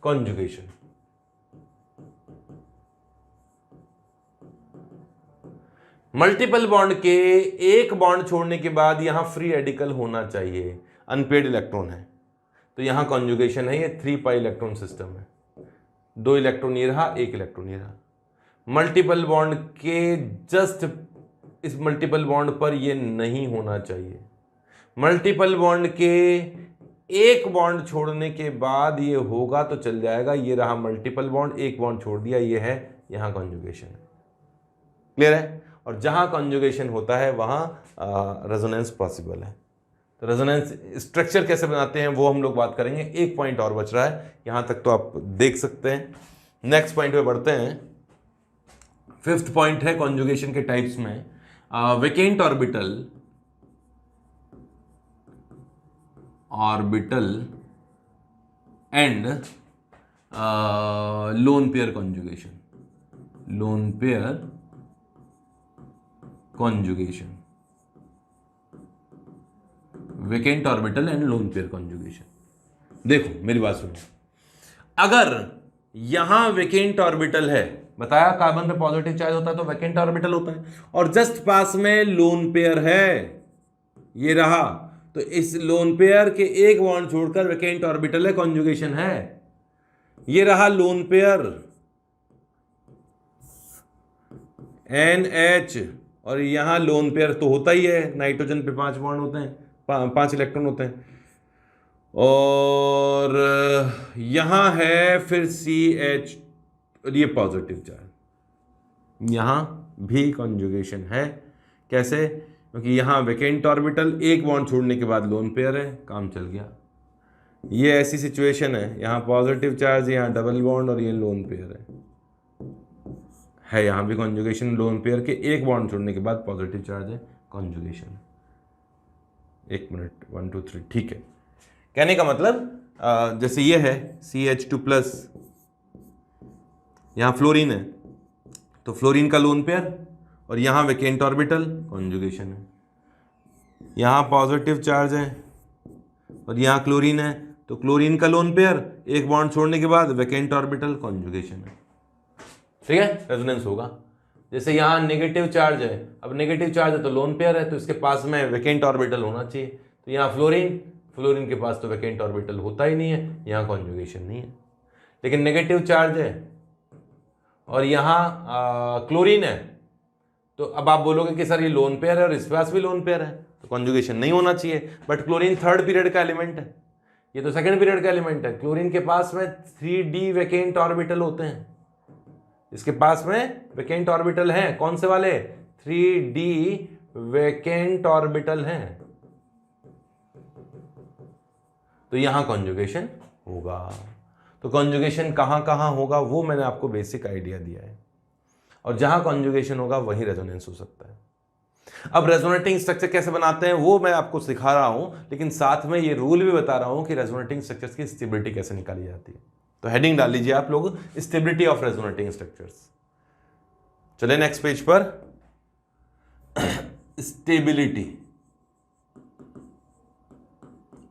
conjugation, multiple bond के एक बॉन्ड छोड़ने के बाद यहां फ्री रेडिकल होना चाहिए, अनपेड इलेक्ट्रॉन है, तो यहां कॉन्जुगेशन है। ये 3 पाई इलेक्ट्रॉन सिस्टम है, 2 इलेक्ट्रॉन ये रहा, 1 इलेक्ट्रॉन ये रहा। मल्टीपल बॉन्ड के जस्ट इस मल्टीपल बॉन्ड पर ये नहीं होना चाहिए। मल्टीपल बॉन्ड के एक बॉन्ड छोड़ने के बाद ये होगा तो चल जाएगा। ये रहा मल्टीपल बॉन्ड, एक बॉन्ड छोड़ दिया, ये है, यहां कॉन्जुगेशन है। क्लियर है? और जहां कॉन्जुगेशन होता है वहां रेजोनेंस पॉसिबल है। तो रेजोनेंस स्ट्रक्चर कैसे बनाते हैं वो हम लोग बात करेंगे। एक पॉइंट और बच रहा है, यहां तक तो आप देख सकते हैं। नेक्स्ट पॉइंट पे बढ़ते हैं। फिफ्थ पॉइंट है कॉन्जुगेशन के टाइप्स में vacant orbital and lone pair conjugation. Lone pair conjugation, vacant orbital and lone pair conjugation. देखो मेरी बात सुनो, अगर यहां वैकेंट ऑर्बिटल है, बताया कार्बन पे पॉजिटिव चार्ज होता है तो वैकेंट ऑर्बिटल होता है, और जस्ट पास में लोन पेयर है, ये रहा, तो इस लोन पेयर के एक बॉन्ड छोड़कर वैकेंट ऑर्बिटल है, कॉन्जुगेशन है। ये रहा लोन पेयर NH, और यहां लोन पेयर तो होता ही है, नाइट्रोजन पे 5 बॉन्ड होते हैं, 5 इलेक्ट्रॉन होते हैं, और यहां है फिर CH, और ये पॉजिटिव चार्ज, यहां भी कॉन्जुगेशन है। कैसे? क्योंकि यहां वैकेंट ऑर्बिटल, एक बॉन्ड छोड़ने के बाद लोन पेयर है, काम चल गया। ये ऐसी सिचुएशन है, यहां पॉजिटिव चार्ज, यहां डबल बॉन्ड, और ये लोन पेयर है यहां भी कॉन्जुगेशन। लोन पेयर के एक बॉन्ड छोड़ने के बाद पॉजिटिव चार्ज है, कॉन्जुगेशन। 1 मिनट, 1 2 3, ठीक है। कहने का मतलब जैसे ये है CH2+, यहां फ्लोरीन है, तो फ्लोरीन का लोन पेयर, और यहां वैकेंट ऑर्बिटल, कॉन्जुगेशन है। यहां पॉजिटिव चार्ज है और यहां क्लोरीन है, तो क्लोरीन का लोन पेयर, एक बॉन्ड छोड़ने के बाद वैकेंट ऑर्बिटल, कॉन्जुगेशन है। ठीक है, रेजोनेंस होगा। जैसे यहां नेगेटिव चार्ज है, अब नेगेटिव चार्ज है तो लोन पेयर है, तो इसके पास में वैकेंट ऑर्बिटल होना चाहिए। तो यहां फ्लोरीन के पास तो वैकेंट ऑर्बिटल होता ही नहीं है, यहां कॉन्जुगेशन नहीं है। लेकिन नेगेटिव चार्ज है और यहां क्लोरीन है, तो अब आप बोलोगे कि सर ये लोन पेयर है और इस पास भी लोन पेयर है, तो कॉन्जुगेशन नहीं होना चाहिए। बट क्लोरीन 3rd पीरियड का एलिमेंट है, ये तो 2nd पीरियड का एलिमेंट है। क्लोरीन के पास में 3D वैकेंट ऑर्बिटल होते हैं, इसके पास में वैकेंट ऑर्बिटल हैं, कौन से वाले? 3D वैकेंट ऑर्बिटल हैं, तो यहां कॉन्जुगेशन होगा। तो कॉन्जुगेशन कहां कहां होगा वो मैंने आपको बेसिक आइडिया दिया है, और जहां कॉन्जुगेशन होगा वहीं रेजोनेंस हो सकता है। अब रेजोनेटिंग स्ट्रक्चर कैसे बनाते हैं वो मैं आपको सिखा रहा हूं, लेकिन साथ में ये रूल भी बता रहा हूं कि रेजोनेटिंग स्ट्रक्चर्स की स्टेबिलिटी कैसे निकाली जाती है। तो हेडिंग डाल लीजिए आप लोग, स्टेबिलिटी ऑफ रेजोनेटिंग स्ट्रक्चर्स। चले नेक्स्ट पेज पर, स्टेबिलिटी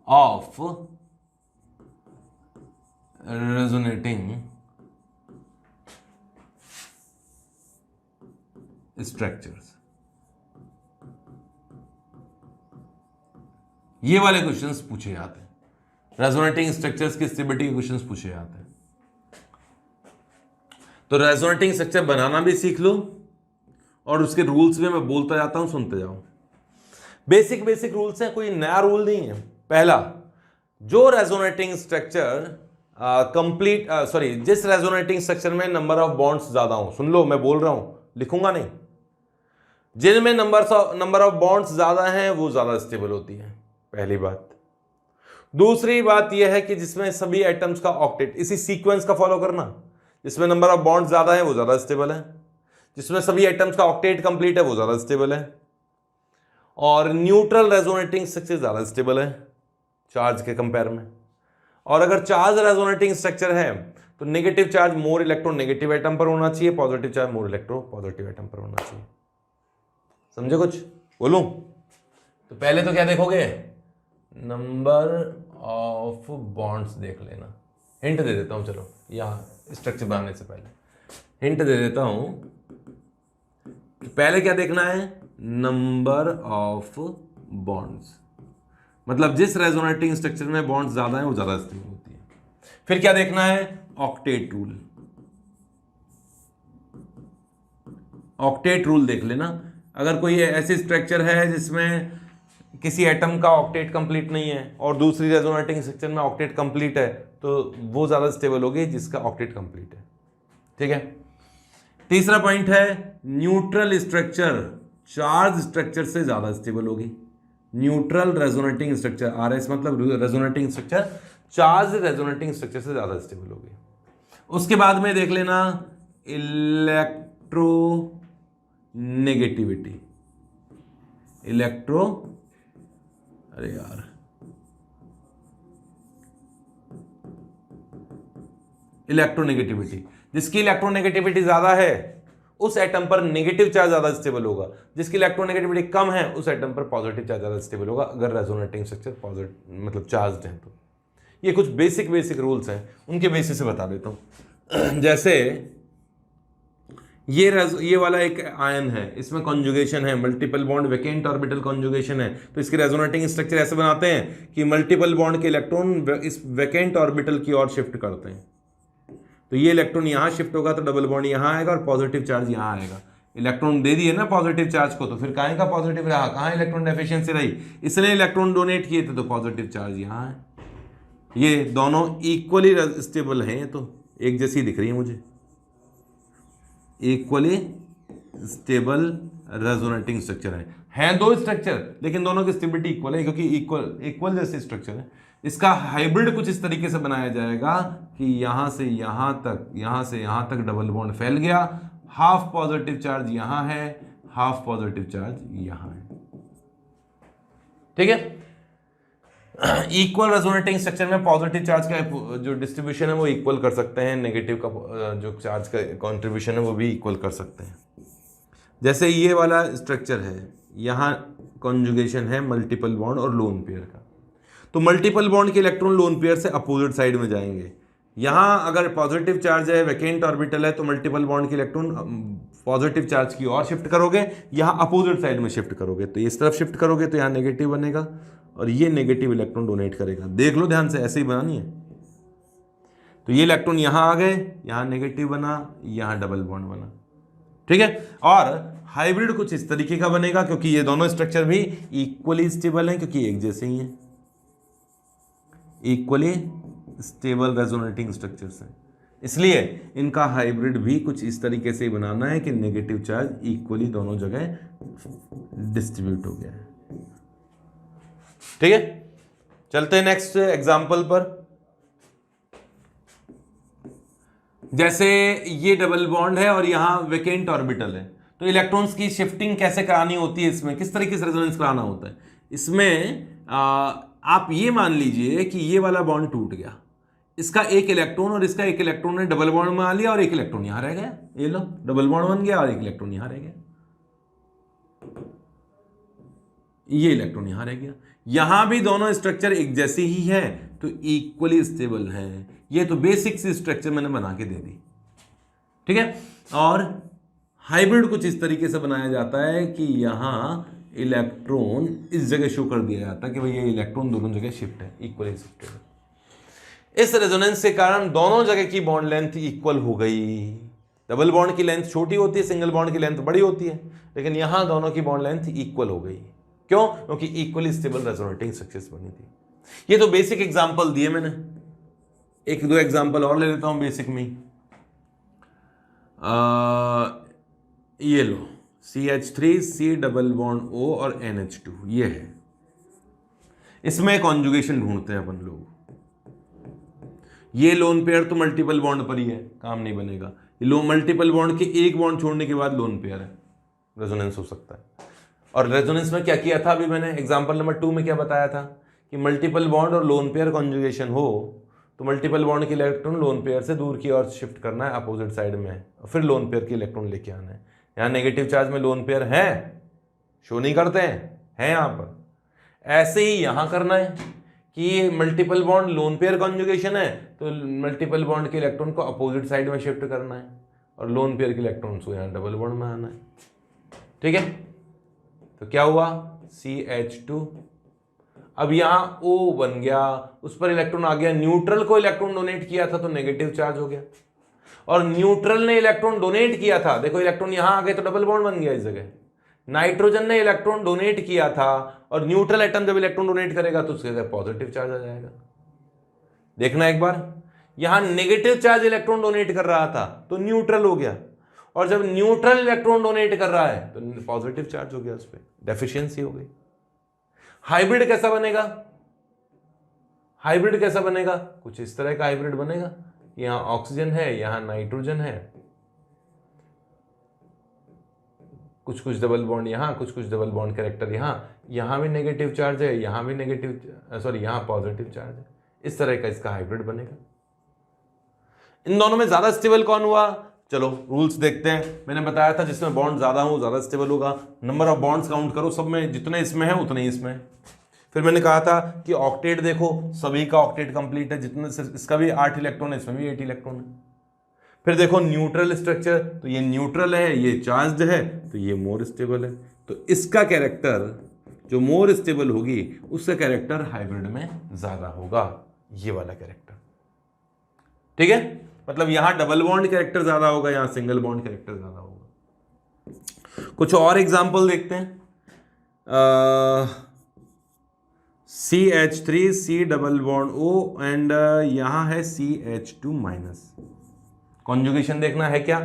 ऑफ रेजोनेटिंग स्ट्रक्चर्स। ये वाले क्वेश्चंस पूछे जाते हैं, रेजोनेटिंग स्ट्रक्चर्स की स्टेबिलिटी के क्वेश्चंस पूछे जाते हैं। तो रेजोनेटिंग स्ट्रक्चर बनाना भी सीख लो, और उसके रूल्स भी मैं बोलता जाता हूं, सुनते जाओ। बेसिक रूल्स हैं, कोई नया रूल नहीं है। पहला, जो रेजोनेटिंग स्ट्रक्चर जिस रेजोनेटिंग स्ट्रक्चर में नंबर ऑफ बॉन्ड्स ज्यादा हो, सुन लो मैं बोल रहा हूं, लिखूंगा नहीं। जिनमें नंबर ऑफ बॉन्ड्स ज्यादा हैं वो ज्यादा स्टेबल होती है, पहली बात। दूसरी बात यह है कि जिसमें सभी एटम्स का ऑक्टेट, इसी सीक्वेंस का फॉलो करना, जिसमें नंबर ऑफ बॉन्ड्स ज्यादा है वो ज्यादा स्टेबल है, जिसमें सभी एटम्स का ऑक्टेट कंप्लीट है वो ज्यादा स्टेबल है, और न्यूट्रल रेजोनेटिंग स्ट्रक्चर ज्यादा स्टेबल है चार्ज के कंपेयर में। और अगर चार्ज रेजोनेटिंग स्ट्रक्चर है तो negative charge more electron negative atom पर होना चाहिए, positive charge more electron positive atom पर होना चाहिए। समझे कुछ? बोलूं तो पहले तो क्या देखोगे, नंबर ऑफ बॉन्ड्स देख लेना। हिंट दे देता हूं, चलो यहां स्ट्रक्चर बनाने से पहले हिंट दे देता हूं। पहले क्या देखना है, नंबर ऑफ बॉन्ड्स, मतलब जिस रेजोनेटिंग स्ट्रक्चर में बॉन्ड्स ज्यादा है वो ज्यादा स्टेबल होती है। फिर क्या देखना है, ऑक्टेट रूल। ऑक्टेट रूल देख लेना। अगर कोई ऐसी स्ट्रक्चर है जिसमें किसी एटम का ऑक्टेट कंप्लीट नहीं है और दूसरी रेजोनेटिंग स्ट्रक्चर में ऑक्टेट कंप्लीट है, तो वो ज्यादा स्टेबल होगी जिसका ऑक्टेट कंप्लीट है। ठीक है। तीसरा पॉइंट है, न्यूट्रल स्ट्रक्चर चार्ज स्ट्रक्चर से ज्यादा स्टेबल होगी। न्यूट्रल रेजोनेटिंग स्ट्रक्चर, आरएस मतलब resonating structure, charge resonating structure से ज्यादा स्टेबल होगी। उसके बाद में देख लेना इलेक्ट्रो नेगेटिविटी। इलेक्ट्रोनेगेटिविटी, जिसकी इलेक्ट्रोनेगेटिविटी ज्यादा है उस एटम पर नेगेटिव चार्ज ज्यादा स्टेबल होगा, जिसकी इलेक्ट्रोनेगेटिविटी कम है उस एटम पर पॉजिटिव चार्ज ज्यादा स्टेबल होगा, अगर रेजोनेटिंग स्ट्रक्चर पॉजिटिव मतलब चार्ज है तो। ये कुछ बेसिक रूल्स हैं, उनके बेसिस से बता देता हूं। जैसे ये वाला एक आयन है, इसमें कॉन्जुगेशन है, multiple bond vacant orbital conjugation है, तो इसके रेजोनेटिंग स्ट्रक्चर ऐसे बनाते हैं कि मल्टीपल बॉन्ड के इलेक्ट्रॉन इस वैकेंट ऑर्बिटल की ओर शिफ्ट करते हैं। तो ये इलेक्ट्रॉन यहां शिफ्ट होगा तो डबल बॉन्ड यहां आएगा और पॉजिटिव चार्ज यहां आएगा। इलेक्ट्रॉन दे दिए ना पॉजिटिव चार्ज को, तो फिर काहे का पॉजिटिव रहा, कहां इलेक्ट्रॉन डेफिशिएंसी रही, इसने इलेक्ट्रॉन डोनेट किए थे तो पॉजिटिव चार्ज यहां है। ये दोनों इक्वली स्टेबल हैं, तो एक जैसी दिख रही है मुझे, इक्वली स्टेबल रेजोनेटिंग स्ट्रक्चर है दो स्ट्रक्चर लेकिन दोनों की स्टेबिलिटी इक्वल है, क्योंकि इक्वल जैसे स्ट्रक्चर है। इसका हाइब्रिड कुछ इस तरीके से बनाया जाएगा कि यहां से यहां तक, यहां से यहां तक डबल बॉन्ड फैल गया, हाफ पॉजिटिव चार्ज यहां है, हाफ पॉजिटिव चार्ज यहां है। ठीक है। इक्वल रेजोनेटिंग स्ट्रक्चर में पॉजिटिव चार्ज का जो डिस्ट्रीब्यूशन है वो इक्वल कर सकते हैं, नेगेटिव का जो चार्ज का कंट्रीब्यूशन है वो भी इक्वल कर सकते हैं। जैसे ये वाला स्ट्रक्चर है, यहाँ कॉन्जुगेशन है मल्टीपल बॉन्ड और लोन पेयर का, तो मल्टीपल बॉन्ड के इलेक्ट्रॉन लोन पेयर से अपोजिट साइड में जाएंगे। यहाँ अगर पॉजिटिव चार्ज है, वैकेंट ऑर्बिटल है, तो मल्टीपल बॉन्ड के इलेक्ट्रॉन पॉजिटिव चार्ज की ओर शिफ्ट करोगे, यहाँ अपोजिट साइड में शिफ्ट करोगे, तो इस तरफ शिफ्ट करोगे तो यहाँ नेगेटिव बनेगा और ये नेगेटिव इलेक्ट्रॉन डोनेट करेगा। देख लो ध्यान से, ऐसे ही बनानी है। तो ये इलेक्ट्रॉन यहां आ गए, यहां नेगेटिव बना, यहां डबल बॉन्ड बना। ठीक है। और हाइब्रिड कुछ इस तरीके का बनेगा, क्योंकि ये दोनों स्ट्रक्चर भी इक्वली स्टेबल हैं, क्योंकि एक जैसे ही हैं, इक्वली स्टेबल रेजोनेटिंग स्ट्रक्चर्स हैं, इसलिए इनका हाइब्रिड भी कुछ इस तरीके से बनाना है कि नेगेटिव चार्ज इक्वली दोनों जगह डिस्ट्रीब्यूट हो गया है। ठीक है। चलते हैं नेक्स्ट एग्जांपल पर। जैसे ये डबल बॉन्ड है और यहां वैकेंट ऑर्बिटल है, तो इलेक्ट्रॉन्स की शिफ्टिंग कैसे करानी होती है, इसमें किस तरीके से रेजोनेंस कराना होता है। इसमें आप ये मान लीजिए कि ये वाला बॉन्ड टूट गया, इसका एक इलेक्ट्रॉन और इसका एक इलेक्ट्रॉन ने डबल बॉन्ड बना लिया और एक इलेक्ट्रॉन यहां रह गया। ये लो डबल बॉन्ड बन गया और एक इलेक्ट्रॉन यहां रह गया, ये इलेक्ट्रॉन यहां रह गया। यहां भी दोनों स्ट्रक्चर एक जैसी ही है, तो इक्वली स्टेबल है। ये तो बेसिक सी स्ट्रक्चर मैंने बना के दे दी। ठीक है। और हाइब्रिड कुछ इस तरीके से बनाया जाता है कि यहां इलेक्ट्रॉन इस जगह शो कर दिया जाता है कि भाई ये इलेक्ट्रॉन दोनों जगह शिफ्ट है, इक्वली शिफ्टेड है। इस रेजोनेंस के कारण दोनों जगह की बॉन्ड लेंथ इक्वल हो गई। डबल बॉन्ड की लेंथ छोटी होती है, सिंगल बॉन्ड की लेंथ बड़ी होती है, लेकिन यहां दोनों की बॉन्ड लेंथ इक्वल हो गई। क्यों? क्योंकि इक्वली स्टेबल रेजोनेटिंग स्ट्रक्चर्स बनी थी। ये तो बेसिक एग्जांपल दिए मैंने, एक दो एग्जांपल और ले लेता हूं बेसिक में। ये लो CH3 C double bond O और NH2 ये है। इसमें कॉन्जुगेशन ढूंढते हैं अपन लोग। ये लोन पेयर तो मल्टीपल बॉन्ड पर ही है, काम नहीं बनेगा। लो मल्टीपल बॉन्ड के एक बॉन्ड छोड़ने के बाद लोन पेयर है, रेजोनेंस हो सकता है। और रेजोनेंस में क्या किया था अभी मैंने एग्जांपल नंबर 2 में क्या बताया था कि मल्टीपल बॉन्ड और लोन पेयर कॉन्जुगेशन हो तो मल्टीपल बॉन्ड के इलेक्ट्रॉन लोन पेयर से दूर की ओर शिफ्ट करना है अपोजिट साइड में, और फिर लोन पेयर के इलेक्ट्रॉन लेके आना है। यहाँ नेगेटिव चार्ज में लोन पेयर है, शो नहीं करते हैं यहाँ पर। ऐसे ही यहाँ करना है कि ये multiple bond lone pair conjugation है तो मल्टीपल बॉन्ड के इलेक्ट्रॉन को अपोजिट साइड में शिफ्ट करना है और लोन पेयर के इलेक्ट्रॉन्स को यहाँ डबल बॉन्ड में आना है। ठीक है, तो क्या हुआ CH2। अब यहां O बन गया, उस पर इलेक्ट्रॉन आ गया, न्यूट्रल को इलेक्ट्रॉन डोनेट किया था तो नेगेटिव चार्ज हो गया, और न्यूट्रल ने इलेक्ट्रॉन डोनेट किया था, देखो इलेक्ट्रॉन यहां आ गए तो डबल बॉन्ड बन गया इस जगह। नाइट्रोजन ने इलेक्ट्रॉन डोनेट किया था और न्यूट्रल एटम जब इलेक्ट्रॉन डोनेट करेगा तो उसके पॉजिटिव चार्ज आ जाएगा। देखना एक बार, यहां नेगेटिव चार्ज इलेक्ट्रॉन डोनेट कर रहा था तो न्यूट्रल हो गया, और जब न्यूट्रल इलेक्ट्रॉन डोनेट कर रहा है तो पॉजिटिव चार्ज हो गया, उस पर डेफिशिएंसी हो गई। हाइब्रिड कैसा बनेगा? हाइब्रिड कैसा बनेगा? कुछ इस तरह का हाइब्रिड बनेगा, यहां ऑक्सीजन है, यहां नाइट्रोजन है, कुछ कुछ डबल बॉन्ड यहां, कुछ कुछ डबल बॉन्ड कैरेक्टर यहां, यहां भी नेगेटिव चार्ज है, यहां भी नेगेटिव यहां पॉजिटिव चार्ज है। इस तरह का इसका हाइब्रिड बनेगा। इन दोनों में ज्यादा स्टेबल कौन हुआ? चलो रूल्स देखते हैं। मैंने बताया था जिसमें बॉन्ड ज्यादा हो ज्यादा स्टेबल होगा। नंबर ऑफ बॉन्ड्स काउंट करो, सब में जितने इसमें है उतने ही इसमें। फिर मैंने कहा था कि ऑक्टेट देखो, सभी का ऑक्टेट कंप्लीट है, जितने इसका भी 8 इलेक्ट्रॉन है, इसमें भी 8 इलेक्ट्रॉन है। फिर देखो न्यूट्रल स्ट्रक्चर, तो ये न्यूट्रल है, ये चार्ज्ड है, तो ये मोर स्टेबल है। तो इसका कैरेक्टर जो मोर स्टेबल होगी उसका कैरेक्टर हाइब्रिड में ज्यादा होगा, ये वाला कैरेक्टर। ठीक है, मतलब यहां डबल बॉन्ड कैरेक्टर ज्यादा होगा, यहां सिंगल बॉन्ड कैरेक्टर ज्यादा होगा। कुछ और एग्जांपल देखते हैं। CH3 C double bond O and यहां है CH2 माइनस। कॉन्जुगेशन देखना है क्या?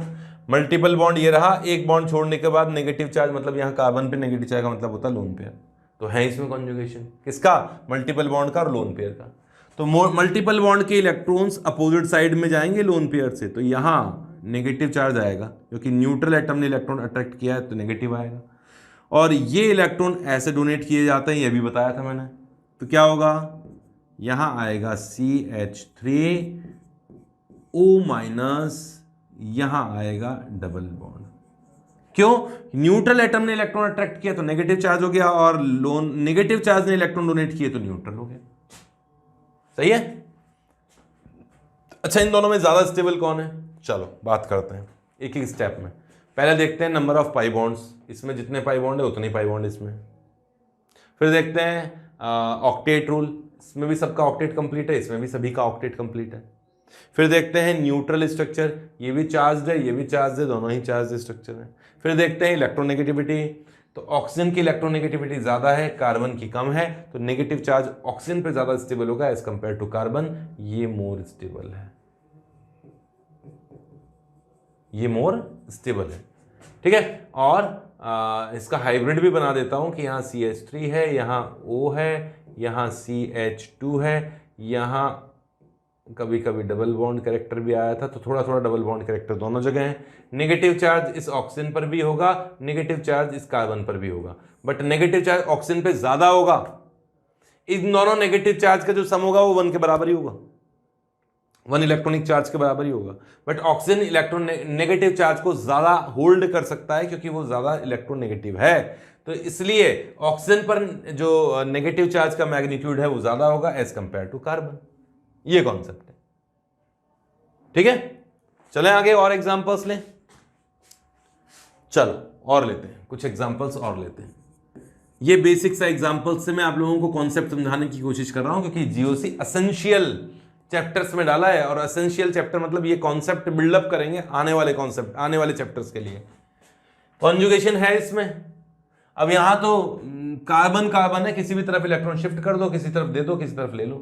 मल्टीपल बॉन्ड ये रहा, एक बॉन्ड छोड़ने के बाद नेगेटिव चार्ज, मतलब यहां कार्बन पे नेगेटिव चार्ज का मतलब होता है लोन पेयर, तो है इसमें कॉन्जुगेशन किसका? मल्टीपल बॉन्ड का और लोन पेयर का। तो मल्टीपल बॉन्ड के इलेक्ट्रॉन्स अपोजिट साइड में जाएंगे लोन पेयर से, तो यहां नेगेटिव चार्ज आएगा क्योंकि न्यूट्रल एटम ने इलेक्ट्रॉन अट्रैक्ट किया है तो नेगेटिव आएगा। और ये इलेक्ट्रॉन ऐसे डोनेट किए जाते हैं, ये भी बताया था मैंने। तो क्या होगा? यहां आएगा CH3O माइनस, यहां आएगा डबल बॉन्ड। क्यों? न्यूट्रल एटम ने इलेक्ट्रॉन अट्रैक्ट किया तो नेगेटिव चार्ज हो गया, और लोन नेगेटिव चार्ज ने इलेक्ट्रॉन डोनेट किए तो न्यूट्रल हो गया। सही है? अच्छा, इन दोनों में ज्यादा स्टेबल कौन है? चलो बात करते हैं एक एक स्टेप में। पहले देखते हैं नंबर ऑफ पाई बॉन्ड्स, इसमें जितने पाई बॉन्ड है उतने पाई बॉन्ड इसमें। फिर देखते हैं ऑक्टेट रूल, इसमें भी सबका ऑक्टेट कंप्लीट है, इसमें भी सभी का ऑक्टेट कंप्लीट है। फिर देखते हैं न्यूट्रल स्ट्रक्चर, ये भी चार्ज है, ये भी चार्ज है, दोनों ही चार्ज स्ट्रक्चर है। फिर देखते हैं इलेक्ट्रोनेगेटिविटी, तो ऑक्सीजन की इलेक्ट्रोनेगेटिविटी ज्यादा है, कार्बन की कम है, तो नेगेटिव चार्ज ऑक्सीजन पे ज्यादा स्टेबल होगा एज कंपेयर टू कार्बन, ये मोर स्टेबल है, ये मोर स्टेबल है। ठीक है, और इसका हाइब्रिड भी बना देता हूं कि यहाँ CH3 है, यहाँ O है, यहाँ CH2 है, यहाँ कभी कभी डबल बॉन्ड कैरेक्टर भी आया था, तो थोड़ा थोड़ा डबल बॉन्ड कैरेक्टर दोनों जगह है। नेगेटिव चार्ज इस ऑक्सीजन पर भी होगा, नेगेटिव चार्ज इस कार्बन पर भी होगा, बट नेगेटिव चार्ज ऑक्सीजन पे ज्यादा होगा। इन दोनों नेगेटिव चार्ज का जो सम होगा वो 1 के बराबर ही होगा, 1 इलेक्ट्रॉनिक चार्ज के बराबर ही होगा। But oxygen electron negative charge को ज्यादा होल्ड कर सकता है क्योंकि वो ज्यादा इलेक्ट्रोनेगेटिव है, तो इसलिए ऑक्सीजन पर जो नेगेटिव चार्ज का मैग्नीट्यूड है वो ज्यादा होगा एज कंपेयर टू कार्बन। ये कॉन्सेप्ट है। ठीक है, चलें आगे और एग्जांपल्स लें। चलो और लेते हैं, कुछ एग्जांपल्स और लेते हैं। ये बेसिक सा एग्जांपल्स से मैं आप लोगों को कॉन्सेप्ट समझाने की कोशिश कर रहा हूं क्योंकि जीओसी एसेंशियल चैप्टर्स में डाला है, और एसेंशियल चैप्टर मतलब ये कॉन्सेप्ट बिल्डअप करेंगे आने वाले कॉन्सेप्ट, आने वाले चैप्टर्स के लिए। कॉन्जुगेशन है इसमें। अब यहां तो कार्बन कार्बन है, किसी भी तरफ इलेक्ट्रॉन शिफ्ट कर दो, किसी तरफ दे दो, किसी तरफ ले लो।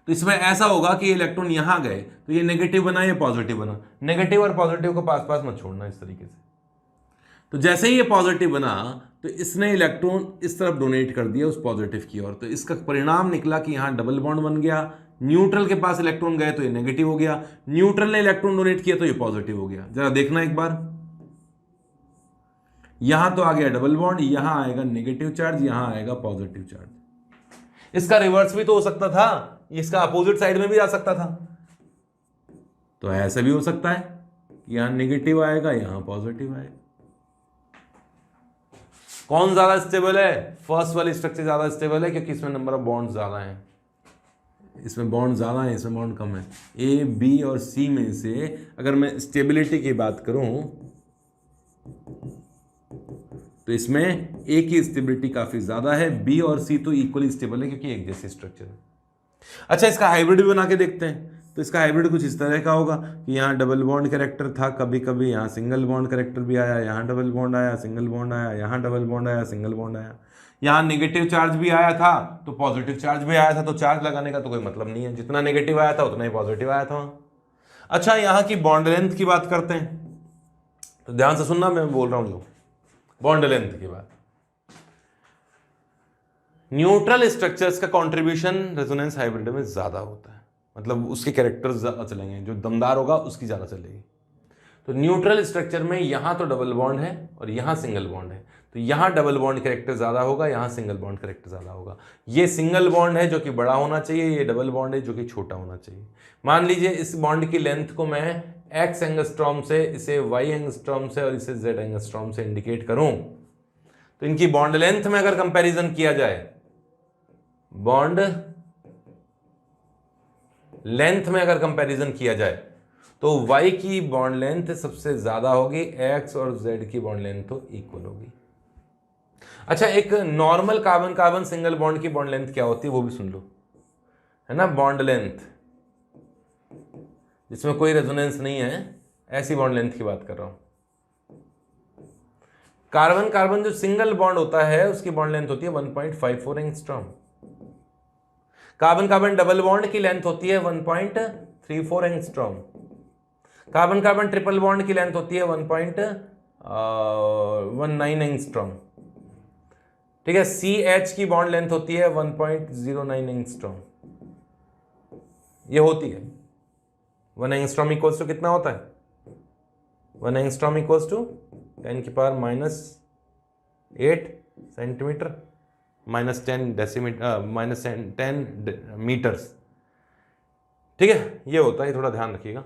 तो इसमें ऐसा होगा कि इलेक्ट्रॉन यहां गए तो ये नेगेटिव बना, ये पॉजिटिव बना। नेगेटिव और पॉजिटिव को पास पास मत छोड़ना इस तरीके से। तो जैसे ही ये पॉजिटिव बना तो इसने इलेक्ट्रॉन इस तरफ डोनेट कर दिया उस पॉजिटिव की ओर, तो इसका परिणाम निकला कि यहां डबल बॉन्ड बन गया। न्यूट्रल के पास इलेक्ट्रॉन गए तो ये नेगेटिव हो गया, न्यूट्रल ने इलेक्ट्रॉन डोनेट किया तो ये पॉजिटिव हो गया। जरा देखना एक बार, यहां तो आ गया डबल बॉन्ड, यहां आएगा नेगेटिव चार्ज, यहां आएगा पॉजिटिव चार्ज। इसका रिवर्स भी तो हो सकता था, इसका अपोजिट साइड में भी आ सकता था। तो ऐसा भी हो सकता है, यहां नेगेटिव आएगा यहां पॉजिटिव आएगा। कौन ज्यादा स्टेबल है? फर्स्ट वाली स्ट्रक्चर ज्यादा स्टेबल है क्योंकि इसमें नंबर ऑफ बॉन्ड ज्यादा हैं, इसमें बॉन्ड ज्यादा है, इसमें बॉन्ड कम है। ए, बी और सी में से अगर मैं स्टेबिलिटी की बात करूं तो इसमें ए की स्टेबिलिटी काफी ज्यादा है, बी और सी तो इक्वली स्टेबल है क्योंकि एक जैसी स्ट्रक्चर है। अच्छा, इसका हाइब्रिड भी बना के देखते हैं। तो इसका हाइब्रिड कुछ इस तरह का होगा कि यहाँ डबल बॉन्ड कैरेक्टर था, कभी कभी यहाँ सिंगल बॉन्ड कैरेक्टर भी आया, यहाँ डबल बॉन्ड आया, सिंगल बॉन्ड आया, यहाँ डबल बॉन्ड आया, सिंगल बॉन्ड आया, यहाँ नेगेटिव चार्ज भी आया था तो पॉजिटिव चार्ज भी आया था। तो चार्ज लगाने का तो कोई मतलब नहीं है, जितना नेगेटिव आया था उतना ही पॉजिटिव आया था। अच्छा, यहाँ की बॉन्ड लेंथ की बात करते हैं, तो ध्यान से सुनना, मैं बोल रहा हूँ बॉन्ड लेंथ की बात। न्यूट्रल स्ट्रक्चर्स का कंट्रीब्यूशन रेजोनेंस हाइब्रिड में ज्यादा होता है, मतलब उसके कैरेक्टर्स ज्यादा चलेंगे, जो दमदार होगा उसकी ज्यादा चलेगी। तो न्यूट्रल स्ट्रक्चर में यहां तो डबल बॉन्ड है और यहां सिंगल बॉन्ड है, तो यहां डबल बॉन्ड कैरेक्टर ज्यादा होगा, यहां सिंगल बॉन्ड कैरेक्टर ज्यादा होगा। ये सिंगल बॉन्ड है जो कि बड़ा होना चाहिए, ये डबल बॉन्ड है जो कि छोटा होना चाहिए। मान लीजिए इस बॉन्ड की लेंथ को मैं एक्स एंगस्ट्रॉम से, इसे वाई एंगस्ट्रॉम से और इसे जेड एंगस्ट्रॉम से इंडिकेट करूं, तो इनकी बॉन्ड लेंथ में अगर कंपैरिजन किया जाए, बॉन्ड लेंथ में अगर कंपैरिजन किया जाए तो y की बॉन्ड लेंथ सबसे ज्यादा होगी, x और z की बॉन्ड लेंथ तो इक्वल होगी। अच्छा, एक normal carbon carbon single bond की बॉन्ड लेंथ क्या होती है वो भी सुन लो, है ना। बॉन्ड लेंथ जिसमें कोई रेजोनेंस नहीं है, ऐसी बॉन्ड लेंथ की बात कर रहा हूं। कार्बन कार्बन जो सिंगल बॉन्ड होता है उसकी बॉन्ड लेंथ होती है 1.54 angstrom. Carbon carbon double bond की लेंथ होती है 1.34 angstrom. Carbon carbon triple bond की लेंथ होती है 1.19 एंगस्ट्रॉम। ठीक है, CH की बॉन्ड लेंथ होती है 1.09 एंगस्ट्रॉम। ये होती है 1 एंगस्ट्रॉम इक्वल्स टू कितना होता है? 1 एंगस्ट्रॉम इक्वल्स टू 10 की पावर -8 सेंटीमीटर -10 डेसीमीटर -10 मीटर्स। ठीक है, ये होता है, थोड़ा ध्यान रखिएगा।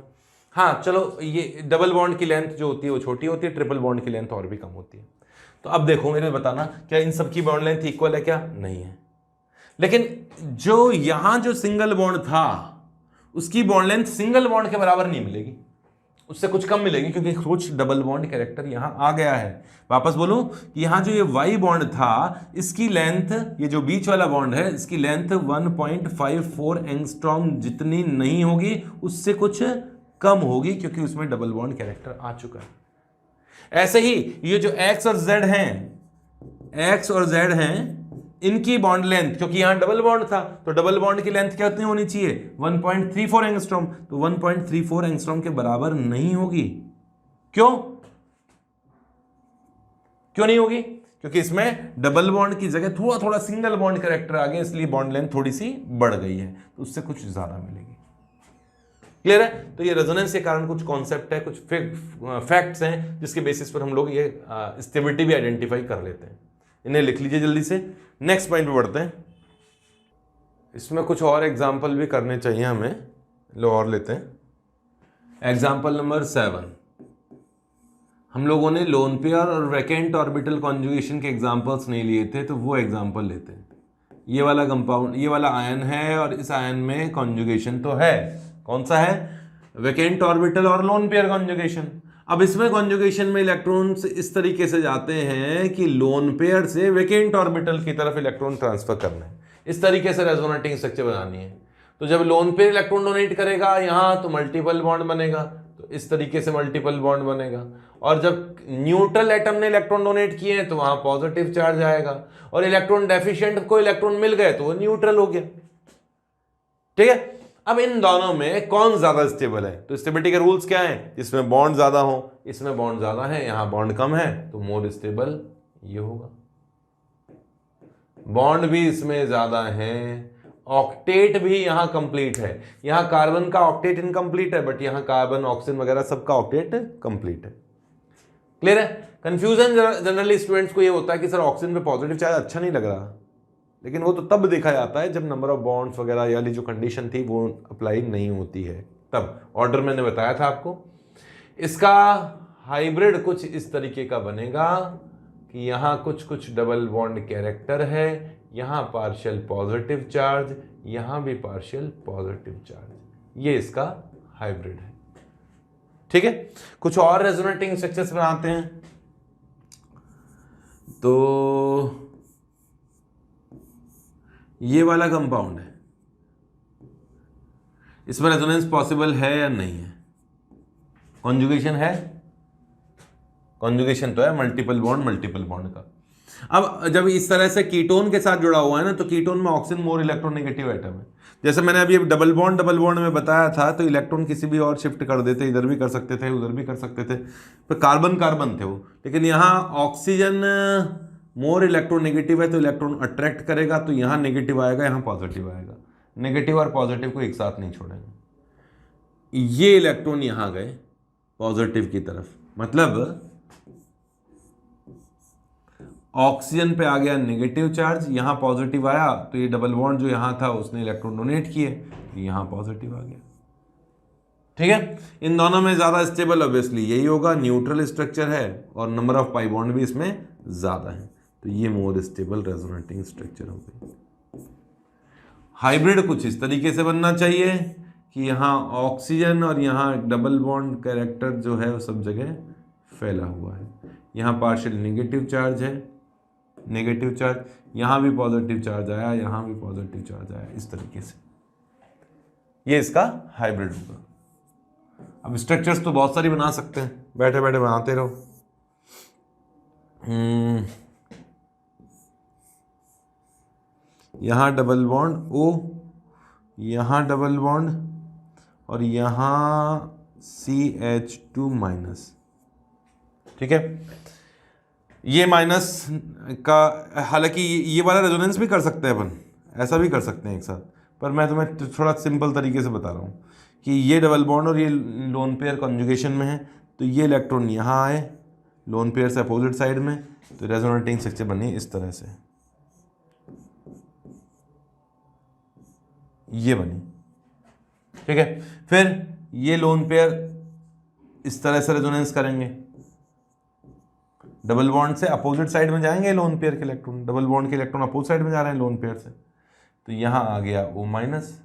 हाँ चलो, ये डबल बॉन्ड की लेंथ जो होती है वो छोटी होती है, ट्रिपल बॉन्ड की लेंथ और भी कम होती है। तो अब देखो, मेरे बताना क्या इन सब की बॉन्ड लेंथ इक्वल है? क्या नहीं है। लेकिन जो यहां जो सिंगल बॉन्ड था उसकी बॉन्ड लेंथ सिंगल बॉन्ड के बराबर नहीं मिलेगी, उससे कुछ कम मिलेगी क्योंकि कुछ डबल बॉन्ड कैरेक्टर यहां आ गया है। वापस बोलूं कि यहां जो ये वाई बॉन्ड था, इसकी लेंथ, ये जो बीच वाला बॉन्ड है, इसकी लेंथ 1.54 एंगस्ट्रॉम जितनी नहीं होगी, उससे कुछ कम होगी क्योंकि उसमें डबल बॉन्ड कैरेक्टर आ चुका है। ऐसे ही ये जो x और z हैं, इनकी बॉन्ड लेंथ, क्योंकि यहां डबल बॉन्ड था तो डबल बॉन्ड की लेंथ कितनी होनी चाहिए? 1.34 एंगस्ट्रॉम। तो 1.34 एंगस्ट्रॉम के बराबर नहीं होगी। क्यों नहीं होगी? क्योंकि इसमें डबल बॉन्ड की जगह थोड़ा थोड़ा सिंगल बॉन्ड कैरेक्टर आ गया, इसलिए बॉन्ड लेंथ थोड़ी सी बढ़ गई है, तो उससे कुछ ज्यादा मिलेगी। क्लियर है? तो ये रेजोनेंस के कारण कुछ कॉन्सेप्ट है, कुछ फैक्ट्स हैं जिसके बेसिस पर हम लोग ये स्टेबिलिटी भी आइडेंटिफाई कर लेते हैं। इन्हें लिख लीजिए जल्दी से। नेक्स्ट पॉइंट पे बढ़ते हैं। इसमें कुछ और एग्जाम्पल भी करने चाहिए हमें, लो और लेते हैं। एग्जाम्पल नंबर 7, हम लोगों ने लोन पेयर और वैकेंट ऑर्बिटल कॉन्जुगेशन के एग्जाम्पल्स नहीं लिए थे, तो वो एग्जाम्पल लेते हैं। ये वाला कंपाउंड, ये वाला आयन है और इस आयन में कॉन्जुगेशन तो है। कौन सा है? वैकेंट ऑर्बिटल और लोन पेयर कॉन्जुगेशन। अब इसमें कॉन्जुगेशन में इलेक्ट्रॉन्स इस तरीके से जाते हैं कि लोन पेयर से वैकेंट ऑर्बिटल की तरफ इलेक्ट्रॉन ट्रांसफर करना है, इस तरीके से रेजोनेटिंग स्ट्रक्चर बनानी है। तो जब लोन पेयर इलेक्ट्रॉन डोनेट करेगा यहाँ, तो मल्टीपल बॉन्ड बनेगा, तो इस तरीके से मल्टीपल बॉन्ड बनेगा। और जब न्यूट्रल एटम ने इलेक्ट्रॉन डोनेट किए हैं तो वहां पॉजिटिव चार्ज आएगा, और इलेक्ट्रॉन डेफिशिएंट को इलेक्ट्रॉन मिल गए तो वो न्यूट्रल हो गया। ठीक है, अब इन दोनों में कौन ज्यादा स्टेबल है? तो स्टेबिलिटी के रूल्स क्या हैं? इसमें बॉन्ड ज्यादा हो, इसमें बॉन्ड ज्यादा है, यहां बॉन्ड कम है, तो मोर स्टेबल ये होगा। बॉन्ड भी इसमें ज्यादा है, ऑक्टेट भी यहां कंप्लीट है, यहां कार्बन का ऑक्टेट इनकम्प्लीट है, बट यहां कार्बन ऑक्सीजन वगैरह सबका ऑक्टेट कंप्लीट है। क्लियर है? कंफ्यूजन जनरली स्टूडेंट्स को ये होता है कि सर ऑक्सीजन पे पॉजिटिव चार्ज अच्छा नहीं लग रहा, लेकिन वो तो तब देखा जाता है जब नंबर ऑफ बॉन्ड्स वगैरह वाली जो कंडीशन थी वो अप्लाई नहीं होती है, तब ऑर्डर मैंने बताया था आपको। इसका हाइब्रिड कुछ इस तरीके का बनेगा कि यहां कुछ कुछ डबल बॉन्ड कैरेक्टर है, यहां पार्शियल पॉजिटिव चार्ज, यहां भी पार्शियल पॉजिटिव चार्ज, ये इसका हाइब्रिड है। ठीक है, कुछ और रेजोनेटिंग स्ट्रक्चर्स बनाते हैं। तो ये वाला कंपाउंड है, इसमें रेजोनेंस पॉसिबल है या नहीं है? कॉन्जुगेशन है, कॉन्जुगेशन तो है, मल्टीपल बॉन्ड का। अब जब इस तरह से कीटोन के साथ जुड़ा हुआ है ना, तो कीटोन में ऑक्सीजन मोर इलेक्ट्रोनेगेटिव एटम है। जैसे मैंने अभी डबल बॉन्ड में बताया था, तो इलेक्ट्रॉन किसी भी और शिफ्ट कर देते, इधर भी कर सकते थे, उधर भी कर सकते थे, पर कार्बन थे वो। लेकिन यहाँ ऑक्सीजन मोर इलेक्ट्रोनेगेटिव है, तो इलेक्ट्रॉन अट्रैक्ट करेगा, तो यहाँ नेगेटिव आएगा, यहाँ पॉजिटिव आएगा। नेगेटिव और पॉजिटिव को एक साथ नहीं छोड़ेंगे। ये इलेक्ट्रॉन यहाँ गए पॉजिटिव की तरफ, मतलब ऑक्सीजन पे आ गया नेगेटिव चार्ज, यहां पॉजिटिव आया, तो ये डबल बॉन्ड जो यहां था उसने इलेक्ट्रॉन डोनेट किए, यहां पॉजिटिव आ गया। ठीक है, इन दोनों में ज्यादा स्टेबल ऑब्वियसली यही होगा, न्यूट्रल स्ट्रक्चर है और नंबर ऑफ पाई बॉन्ड भी इसमें ज्यादा है, तो ये मोर स्टेबल रेजोनेटिंग स्ट्रक्चर हो गई। हाइब्रिड कुछ इस तरीके से बनना चाहिए कि यहाँ ऑक्सीजन और यहाँ डबल बॉन्ड कैरेक्टर जो है वो सब जगह फैला हुआ है, यहाँ पार्शियल नेगेटिव चार्ज है, नेगेटिव चार्ज, यहां भी पॉजिटिव चार्ज आया, यहां भी पॉजिटिव चार्ज आया, इस तरीके से ये इसका हाइब्रिड होगा। अब स्ट्रक्चर्स तो बहुत सारी बना सकते हैं, बैठे बैठे बनाते रहो। यहां डबल बॉन्ड O, यहां डबल बॉन्ड और यहां CH2 माइनस। ठीक है, ये माइनस का, हालांकि ये वाला रेजोनेंस भी कर सकते हैं अपन, ऐसा भी कर सकते हैं एक साथ, पर मैं तुम्हें थोड़ा सिंपल तरीके से बता रहा हूँ कि ये डबल बॉन्ड और ये लोन पेयर कॉन्जुगेशन में है, तो ये इलेक्ट्रॉन यहाँ आए लोन पेयर से अपोजिट साइड में, तो रेजोनेटिंग स्ट्रक्चर बनी इस तरह से, ये बनी। ठीक है, फिर ये लोन पेयर इस तरह से रेजोनेंस करेंगे, डबल बॉन्ड से अपोजिट साइड में जाएंगे लोन पेयर के इलेक्ट्रॉन, डबल बॉन्ड के इलेक्ट्रॉन अपोजिट साइड में जा रहे हैं लोन पेयर से, तो यहां आ गया O माइनस,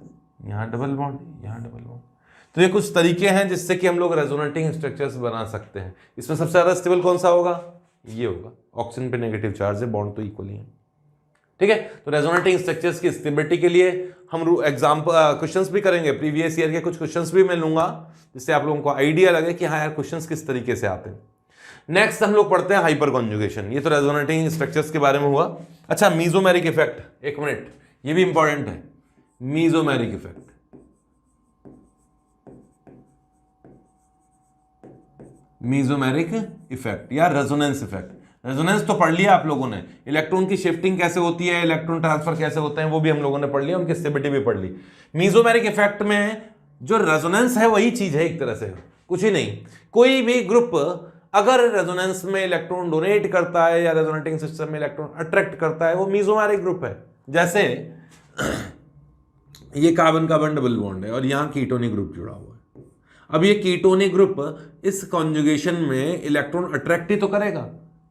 यहां डबल बॉन्ड, यहां डबल बॉन्ड। तो ये कुछ तरीके हैं जिससे कि हम लोग रेजोनेटिंग स्ट्रक्चर्स बना सकते हैं। इसमें सबसे ज्यादा स्टेबल कौन सा होगा? ये होगा, ऑक्सीजन पे नेगेटिव चार्ज है, बॉन्ड तो इक्वली है। ठीक है, तो रेजोनेटिंग स्ट्रक्चर्स की स्टेबिलिटी के लिए हम एग्जाम्पल क्वेश्चंस भी करेंगे, प्रीवियस ईयर के कुछ क्वेश्चंस भी मैं लूंगा, जिससे आप लोगों को आइडिया लगे कि हाँ यार क्वेश्चंस किस तरीके से आते हैं। नेक्स्ट हम लोग पढ़ते हैं हाइपर कॉन्जुगेशन। ये तो रेजोनेटिंग स्ट्रक्चर्स के बारे में हुआ। अच्छा, मीजोमेरिक इफेक्ट, एक मिनट, ये भी इंपॉर्टेंट है। मीजोमेरिक इफेक्ट, मीजोमेरिक इफेक्ट या रेजोनेंस इफेक्ट। रेजोनेंस तो पढ़ लिया आप लोगों ने, इलेक्ट्रॉन की शिफ्टिंग कैसे होती है, इलेक्ट्रॉन ट्रांसफर कैसे होते हैं, वो भी हम लोगों ने पढ़ लिया, उनकी स्टेबिलिटी भी पढ़ ली। मीजोमेरिक इफेक्ट में जो रेजोनेंस है वही चीज है एक तरह से, कुछ ही नहीं। कोई भी ग्रुप अगर रेजोनेंस में इलेक्ट्रॉन डोनेट करता है या रेजोनेटिंग सिस्टम में इलेक्ट्रॉन अट्रैक्ट करता है, वो मीजोमेरिक ग्रुप है। जैसे ये कार्बन कार्बन डबल बॉन्ड है और यहां कीटोनिक ग्रुप जुड़ा हुआ है। अब ये कीटोनिक ग्रुप इस कॉन्जुगेशन में इलेक्ट्रॉन अट्रैक्ट ही तो करेगा,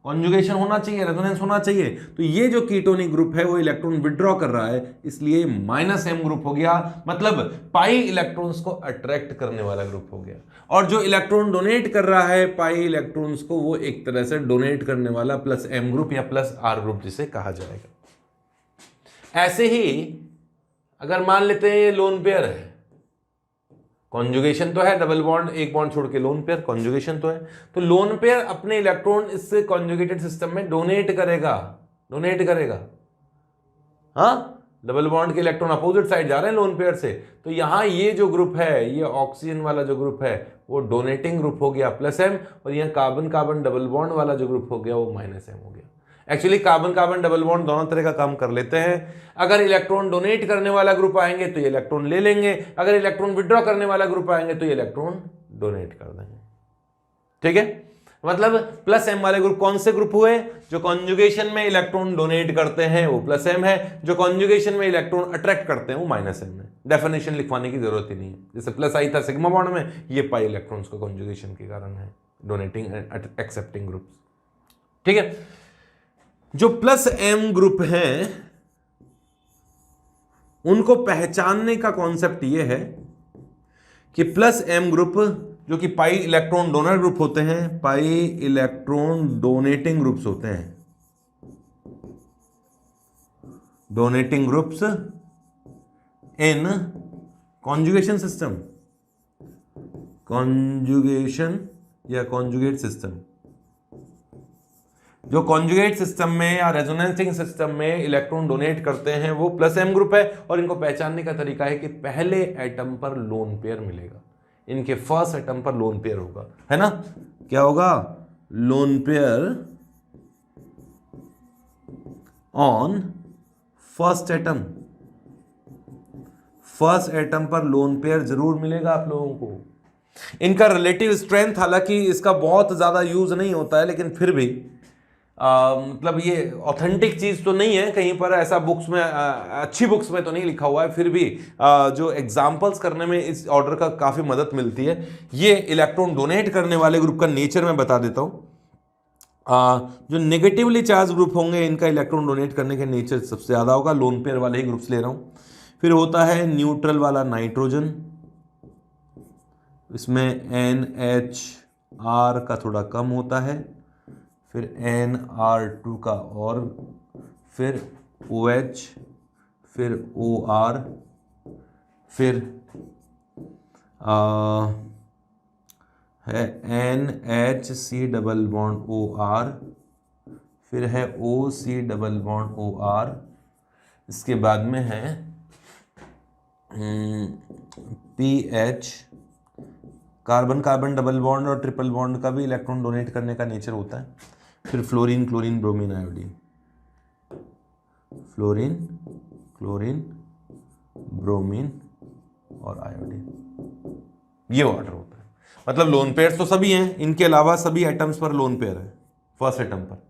कॉन्जुगेशन होना चाहिए, रेजोनेंस होना चाहिए। तो ये जो कीटोनिक ग्रुप है वो इलेक्ट्रॉन विड्रॉ कर रहा है, इसलिए -m ग्रुप हो गया, मतलब पाई इलेक्ट्रॉन्स को अट्रैक्ट करने वाला ग्रुप हो गया। और जो इलेक्ट्रॉन डोनेट कर रहा है पाई इलेक्ट्रॉन्स को, वो एक तरह से डोनेट करने वाला +m ग्रुप या +r ग्रुप जिसे कहा जाएगा। ऐसे ही अगर मान लेते हैं ये लोन पेयर है, कॉन्जुगेशन तो है, डबल बॉन्ड एक बॉन्ड छोड़ के लोन पेयर, कॉन्जुगेशन तो है, तो लोन पेयर अपने इलेक्ट्रॉन इस कॉन्जुगेटेड सिस्टम में डोनेट करेगा, हाँ, डबल बॉन्ड के इलेक्ट्रॉन अपोजिट साइड जा रहे हैं लोन पेयर से, तो यहां ये जो ग्रुप है, ये ऑक्सीजन वाला जो ग्रुप है वो डोनेटिंग ग्रुप हो गया +m, और यहाँ कार्बन कार्बन डबल बॉन्ड वाला जो ग्रुप हो गया वो -m हो गया। Actually carbon carbon double bond दोनों तरह का काम कर लेते हैं। अगर इलेक्ट्रॉन डोनेट करने वाला ग्रुप आएंगे तो ये इलेक्ट्रॉन ले लेंगे, अगर इलेक्ट्रॉन विड्रॉ करने वाला ग्रुप आएंगे तो ये इलेक्ट्रॉन डोनेट कर देंगे। ठीक है, मतलब +m वाले ग्रुप कौन से ग्रुप हुए? जो कॉन्जुगेशन में इलेक्ट्रॉन डोनेट करते हैं वो +m है, जो कॉन्जुगेशन में इलेक्ट्रॉन अट्रैक्ट करते हैं वो -m है। डेफिनेशन लिखवाने की जरूरत ही नहीं है, जैसे +I था सिग्मा बॉन्ड में, ये पाई इलेक्ट्रॉन्स का कॉन्जुगेशन के कारण है, डोनेटिंग एंड एक्सेप्टिंग ग्रुप्स। ठीक है, जो +m ग्रुप हैं उनको पहचानने का कॉन्सेप्ट ये है कि +m ग्रुप जो कि पाई इलेक्ट्रॉन डोनर ग्रुप होते हैं, पाई इलेक्ट्रॉन डोनेटिंग ग्रुप्स होते हैं, donating groups in conjugation system, conjugation या कॉन्जुगेट सिस्टम। जो कॉन्जुगेट सिस्टम में या रेजोनेंसिंग सिस्टम में इलेक्ट्रॉन डोनेट करते हैं वो +m ग्रुप है, और इनको पहचानने का तरीका है कि पहले एटम पर लोन पेयर मिलेगा, इनके फर्स्ट एटम पर लोन पेयर होगा, है ना? क्या होगा? Lone pair on first atom, first atom पर लोन पेयर जरूर मिलेगा आप लोगों को। इनका रिलेटिव स्ट्रेंथ, हालांकि इसका बहुत ज्यादा यूज नहीं होता है, लेकिन फिर भी मतलब ये ऑथेंटिक चीज तो नहीं है कहीं पर, ऐसा बुक्स में अच्छी बुक्स में तो नहीं लिखा हुआ है, फिर भी जो एग्जांपल्स करने में इस ऑर्डर का काफी मदद मिलती है। ये इलेक्ट्रॉन डोनेट करने वाले ग्रुप का नेचर मैं बता देता हूं। जो नेगेटिवली चार्ज ग्रुप होंगे इनका इलेक्ट्रॉन डोनेट करने का नेचर सबसे ज्यादा होगा, लोन पेयर वाले ही ग्रुप्स ले रहा हूं। फिर होता है न्यूट्रल वाला नाइट्रोजन, इसमें NHR का थोड़ा कम होता है, फिर NR2 का, और फिर OH, फिर OR, फिर है NHC डबल बॉन्ड OR, फिर है OC डबल बॉन्ड OR, इसके बाद में है PH, carbon carbon double bond और ट्रिपल बॉन्ड का भी इलेक्ट्रॉन डोनेट करने का नेचर होता है। फिर fluorine chlorine bromine iodine, fluorine chlorine bromine और आयोडीन, ये ऑर्डर होता है। मतलब लोन पेयर्स तो सभी हैं, इनके अलावा सभी एटम्स पर लोन पेयर है फर्स्ट एटम पर।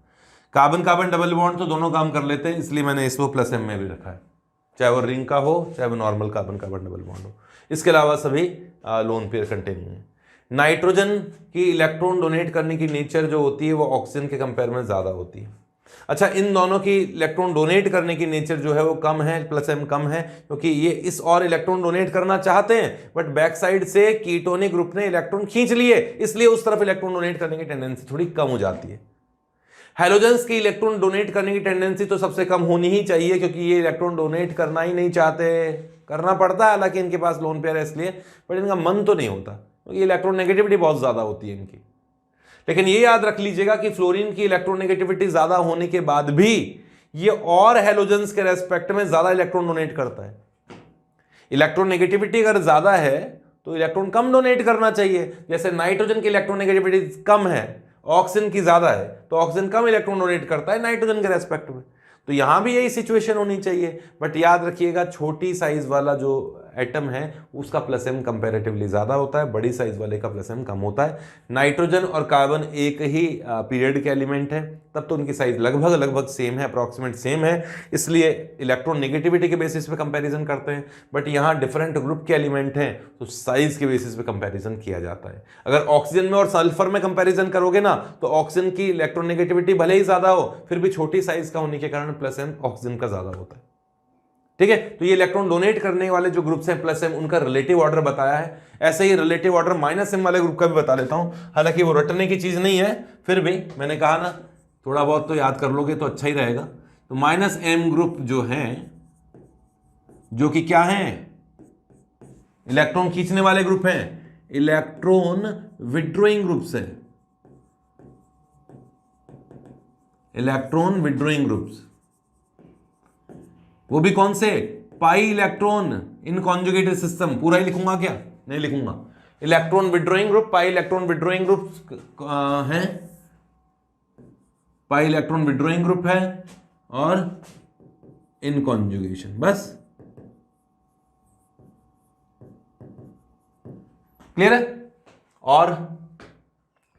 कार्बन कार्बन डबल बॉन्ड तो दोनों काम कर लेते हैं, इसलिए मैंने इसको +m में भी रखा है, चाहे वो रिंग का हो चाहे वो normal carbon carbon double bond हो। इसके अलावा सभी लोन पेयर कंटेनिंग है। नाइट्रोजन की इलेक्ट्रॉन डोनेट करने की नेचर जो होती है वो ऑक्सीजन के कंपेयर में ज्यादा होती है। अच्छा, इन दोनों की इलेक्ट्रॉन डोनेट करने की नेचर जो है वो कम है, +m कम है, क्योंकि ये इस और इलेक्ट्रॉन डोनेट करना चाहते हैं, बट बैक साइड से कीटोनिक ग्रुप ने इलेक्ट्रॉन खींच लिए, इसलिए उस तरफ इलेक्ट्रॉन डोनेट करने की टेंडेंसी थोड़ी कम हो जाती है। हैलोजेंस की इलेक्ट्रॉन डोनेट करने की टेंडेंसी तो सबसे कम होनी ही चाहिए, क्योंकि ये इलेक्ट्रॉन डोनेट करना ही नहीं चाहते, करना पड़ता है हालांकि इनके पास लोन पेयर है इसलिए, बट इनका मन तो नहीं होता, क्योंकि इलेक्ट्रॉन नेगेटिविटी बहुत ज्यादा होती है इनकी। लेकिन ये याद रख लीजिएगा कि फ्लोरीन की इलेक्ट्रॉन नेगेटिविटी ज्यादा होने के बाद भी ये और हैलोजेंस के रेस्पेक्ट में ज्यादा इलेक्ट्रॉन डोनेट करता है। इलेक्ट्रॉन नेगेटिविटी अगर ज्यादा है तो इलेक्ट्रॉन कम डोनेट करना चाहिए, जैसे नाइट्रोजन की इलेक्ट्रॉन नेगेटिविटी कम है, ऑक्सीजन की ज्यादा है, तो ऑक्सीजन कम इलेक्ट्रॉन डोनेट करता है नाइट्रोजन के रेस्पेक्ट में, तो यहां भी यही सिचुएशन होनी चाहिए। बट याद रखिएगा छोटी साइज वाला जो एटम है उसका +m कंपैरेटिवली ज्यादा होता है, बड़ी साइज वाले का +m कम होता है। नाइट्रोजन और कार्बन एक ही पीरियड के एलिमेंट है, तब तो उनकी साइज लगभग सेम है, अप्रॉक्सीमेट सेम है, इसलिए इलेक्ट्रॉन नेगेटिविटी के बेसिस पे कंपैरिजन करते हैं। बट यहाँ डिफरेंट ग्रुप के एलिमेंट हैं तो साइज के बेसिस पे कंपैरिजन किया जाता है। अगर ऑक्सीजन में और सल्फर में कंपैरिजन करोगे ना तो ऑक्सीजन की इलेक्ट्रॉन नेगेटिविटी भले ही ज्यादा हो, फिर भी छोटी साइज का होने के कारण +m ऑक्सीजन का ज्यादा होता है। ठीक है, तो ये इलेक्ट्रॉन डोनेट करने वाले जो ग्रुप्स हैं +m, उनका रिलेटिव ऑर्डर बताया है। ऐसे ही रिलेटिव ऑर्डर -m वाले ग्रुप का भी बता देता हूं, हालांकि वो रटने की चीज नहीं है, फिर भी मैंने कहा ना थोड़ा बहुत तो याद कर लोगे तो अच्छा ही रहेगा। तो -m ग्रुप जो हैं, जो कि क्या हैं, इलेक्ट्रॉन खींचने वाले ग्रुप हैं, इलेक्ट्रॉन विड्रॉइंग ग्रुप्स है, इलेक्ट्रॉन विड्रॉइंग ग्रुप्स। वो भी कौन से, pi electron in conjugated system. पूरा ही लिखूंगा क्या, नहीं लिखूंगा। Electron withdrawing group, pi electron withdrawing group है, पाई इलेक्ट्रॉन विड्रॉइंग ग्रुप है, और इन कॉन्जुगेशन, बस। क्लियर है। और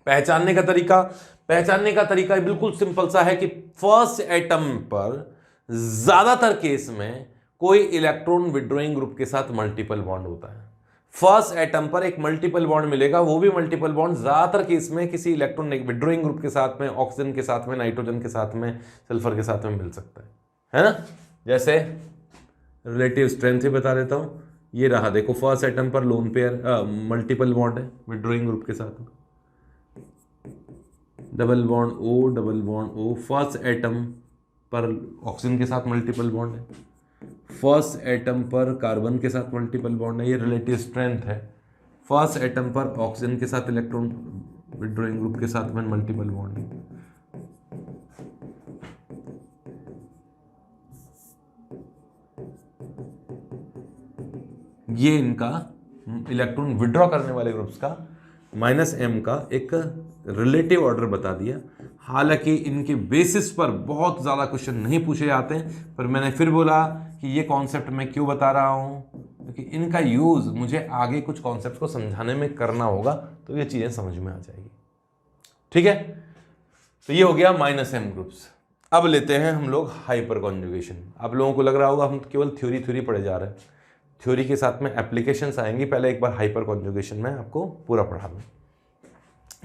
पहचानने का तरीका, पहचानने का तरीका बिल्कुल सिंपल सा है कि फर्स्ट एटम पर ज्यादातर केस में कोई इलेक्ट्रॉन विड्रॉइंग ग्रुप के साथ मल्टीपल बॉन्ड होता है। फर्स्ट एटम पर एक मल्टीपल बॉन्ड मिलेगा, वो भी मल्टीपल बॉन्ड ज्यादातर केस में किसी इलेक्ट्रॉन विड्रॉइंग ग्रुप के साथ में, ऑक्सीजन के साथ में, नाइट्रोजन के साथ में, सल्फर के साथ में मिल सकता है ना। जैसे रिलेटिव स्ट्रेंथ ही बता देता हूं, ये रहा देखो, फर्स्ट एटम पर लोन पेयर मल्टीपल बॉन्ड है विड्रॉइंग ग्रुप के साथ में, double bond O, double bond O. First atom पर ऑक्सीजन के साथ मल्टीपल बॉन्ड है, फर्स्ट एटम पर कार्बन के साथ मल्टीपल बॉन्ड है, ये रिलेटिव स्ट्रेंथ है। फर्स्ट एटम पर ऑक्सीजन के साथ इलेक्ट्रॉन विड्रॉइंग ग्रुप के साथ में मल्टीपल बॉन्ड है। ये इनका इलेक्ट्रॉन विड्रॉ करने वाले ग्रुप्स का -m का एक रिलेटिव ऑर्डर बता दिया। हालांकि इनके बेसिस पर बहुत ज़्यादा क्वेश्चन नहीं पूछे जाते हैं, पर मैंने फिर बोला कि ये कॉन्सेप्ट मैं क्यों बता रहा हूँ, क्योंकि इनका यूज़ मुझे आगे कुछ कॉन्सेप्ट को समझाने में करना होगा, तो ये चीज़ें समझ में आ जाएगी। ठीक है, तो ये हो गया -m ग्रुप्स। अब लेते हैं हम लोग हाइपर कॉन्जुगेशन। आप लोगों को लग रहा होगा हम केवल थ्योरी पढ़े जा रहे हैं, थ्योरी के साथ में एप्लीकेशंस आएंगी। पहले एक बार हाइपर कॉन्जुगेशन में आपको पूरा पढ़ा दूँ।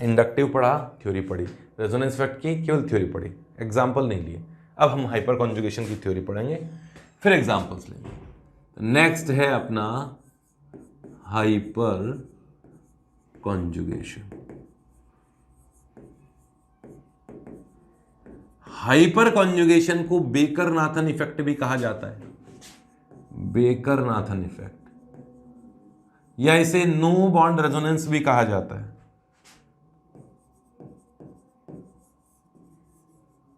इंडक्टिव पढ़ा, थ्योरी पढ़ी, रेजोनेंस इफेक्ट की केवल थ्योरी पढ़ी, एग्जाम्पल नहीं लिए। अब हम हाइपर कॉन्जुगेशन की थ्योरी पढ़ेंगे, फिर एग्जाम्पल्स लेंगे। नेक्स्ट है अपना हाइपर कॉन्जुगेशन। हाइपर कॉन्जुगेशन को बेकर नाथन इफेक्ट भी कहा जाता है, बेकर नाथन इफेक्ट, या इसे नो बॉन्ड रेजोनेंस भी कहा जाता है।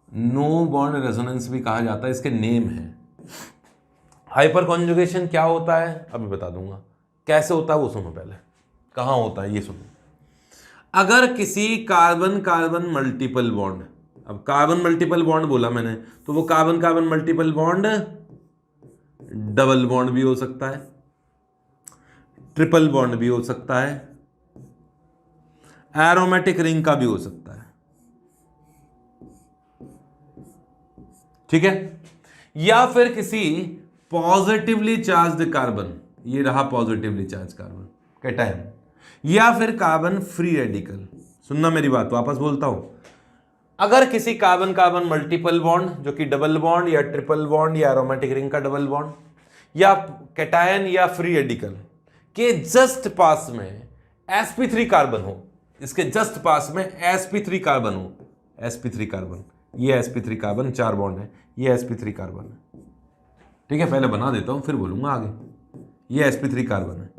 नो बॉन्ड रेजोनेंस भी कहा जाता है, इसके नेम है। हाइपर कॉन्जुगेशन क्या होता है अभी बता दूंगा, कैसे होता है वो सुनो पहले, कहां होता है ये सुनो। अगर किसी कार्बन कार्बन मल्टीपल बॉन्ड, अब कार्बन मल्टीपल बॉन्ड बोला मैंने, तो वो carbon carbon multiple bond double bond भी हो सकता है, ट्रिपल बॉन्ड भी हो सकता है, एरोमेटिक रिंग का भी हो सकता है। ठीक है, या फिर किसी पॉजिटिवली चार्ज्ड कार्बन, ये रहा पॉजिटिवली चार्ज कार्बन कैटायन, या फिर कार्बन फ्री रेडिकल। सुनना मेरी बात, वापस बोलता हूं। अगर किसी कार्बन कार्बन मल्टीपल बॉन्ड जो कि डबल बॉन्ड या ट्रिपल बॉन्ड या एरोमेटिक रिंग का डबल बॉन्ड या कैटायन या फ्री रेडिकल के जस्ट पास में sp3 कार्बन हो, इसके जस्ट पास में sp3 कार्बन हो, sp3 कार्बन, ये sp3 कार्बन, 4 बॉन्ड है, ये sp3 कार्बन है। ठीक है, पहले बना देता हूं फिर बोलूंगा आगे। ये sp3 कार्बन है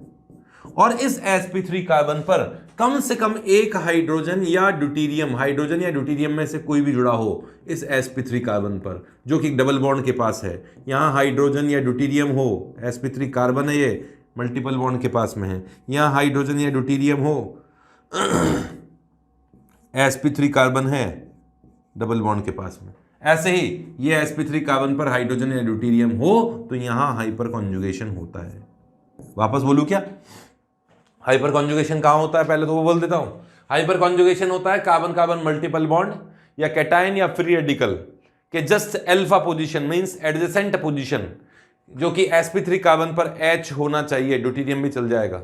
और इस sp3 कार्बन पर कम से कम एक हाइड्रोजन या ड्यूटेरियम, हाइड्रोजन या ड्यूटेरियम में से कोई भी जुड़ा हो इस sp3 कार्बन पर, जो कि डबल बॉन्ड के पास है। यहां हाइड्रोजन या ड्यूटेरियम हो, sp3 कार्बन है, ये मल्टीपल बॉन्ड के पास में है। यहां हाइड्रोजन या ड्यूटेरियम हो, sp3 कार्बन है, डबल बॉन्ड के पास में। ऐसे ही ये sp3 कार्बन पर हाइड्रोजन या ड्यूटेरियम हो तो यहां हाइपर कॉन्जुगेशन होता है। वापस बोलूं क्या, हाइपर कॉन्जुगेशन कहां होता है, पहले तो वो बोल देता हूं। हाइपर कॉन्जुगेशन होता है कार्बन कार्बन मल्टीपल बॉन्ड या कैटायन या फ्री रेडिकल के just alpha position, means adjacent position, जो कि sp3 कार्बन पर H होना चाहिए, ड्यूटेरियम भी चल जाएगा।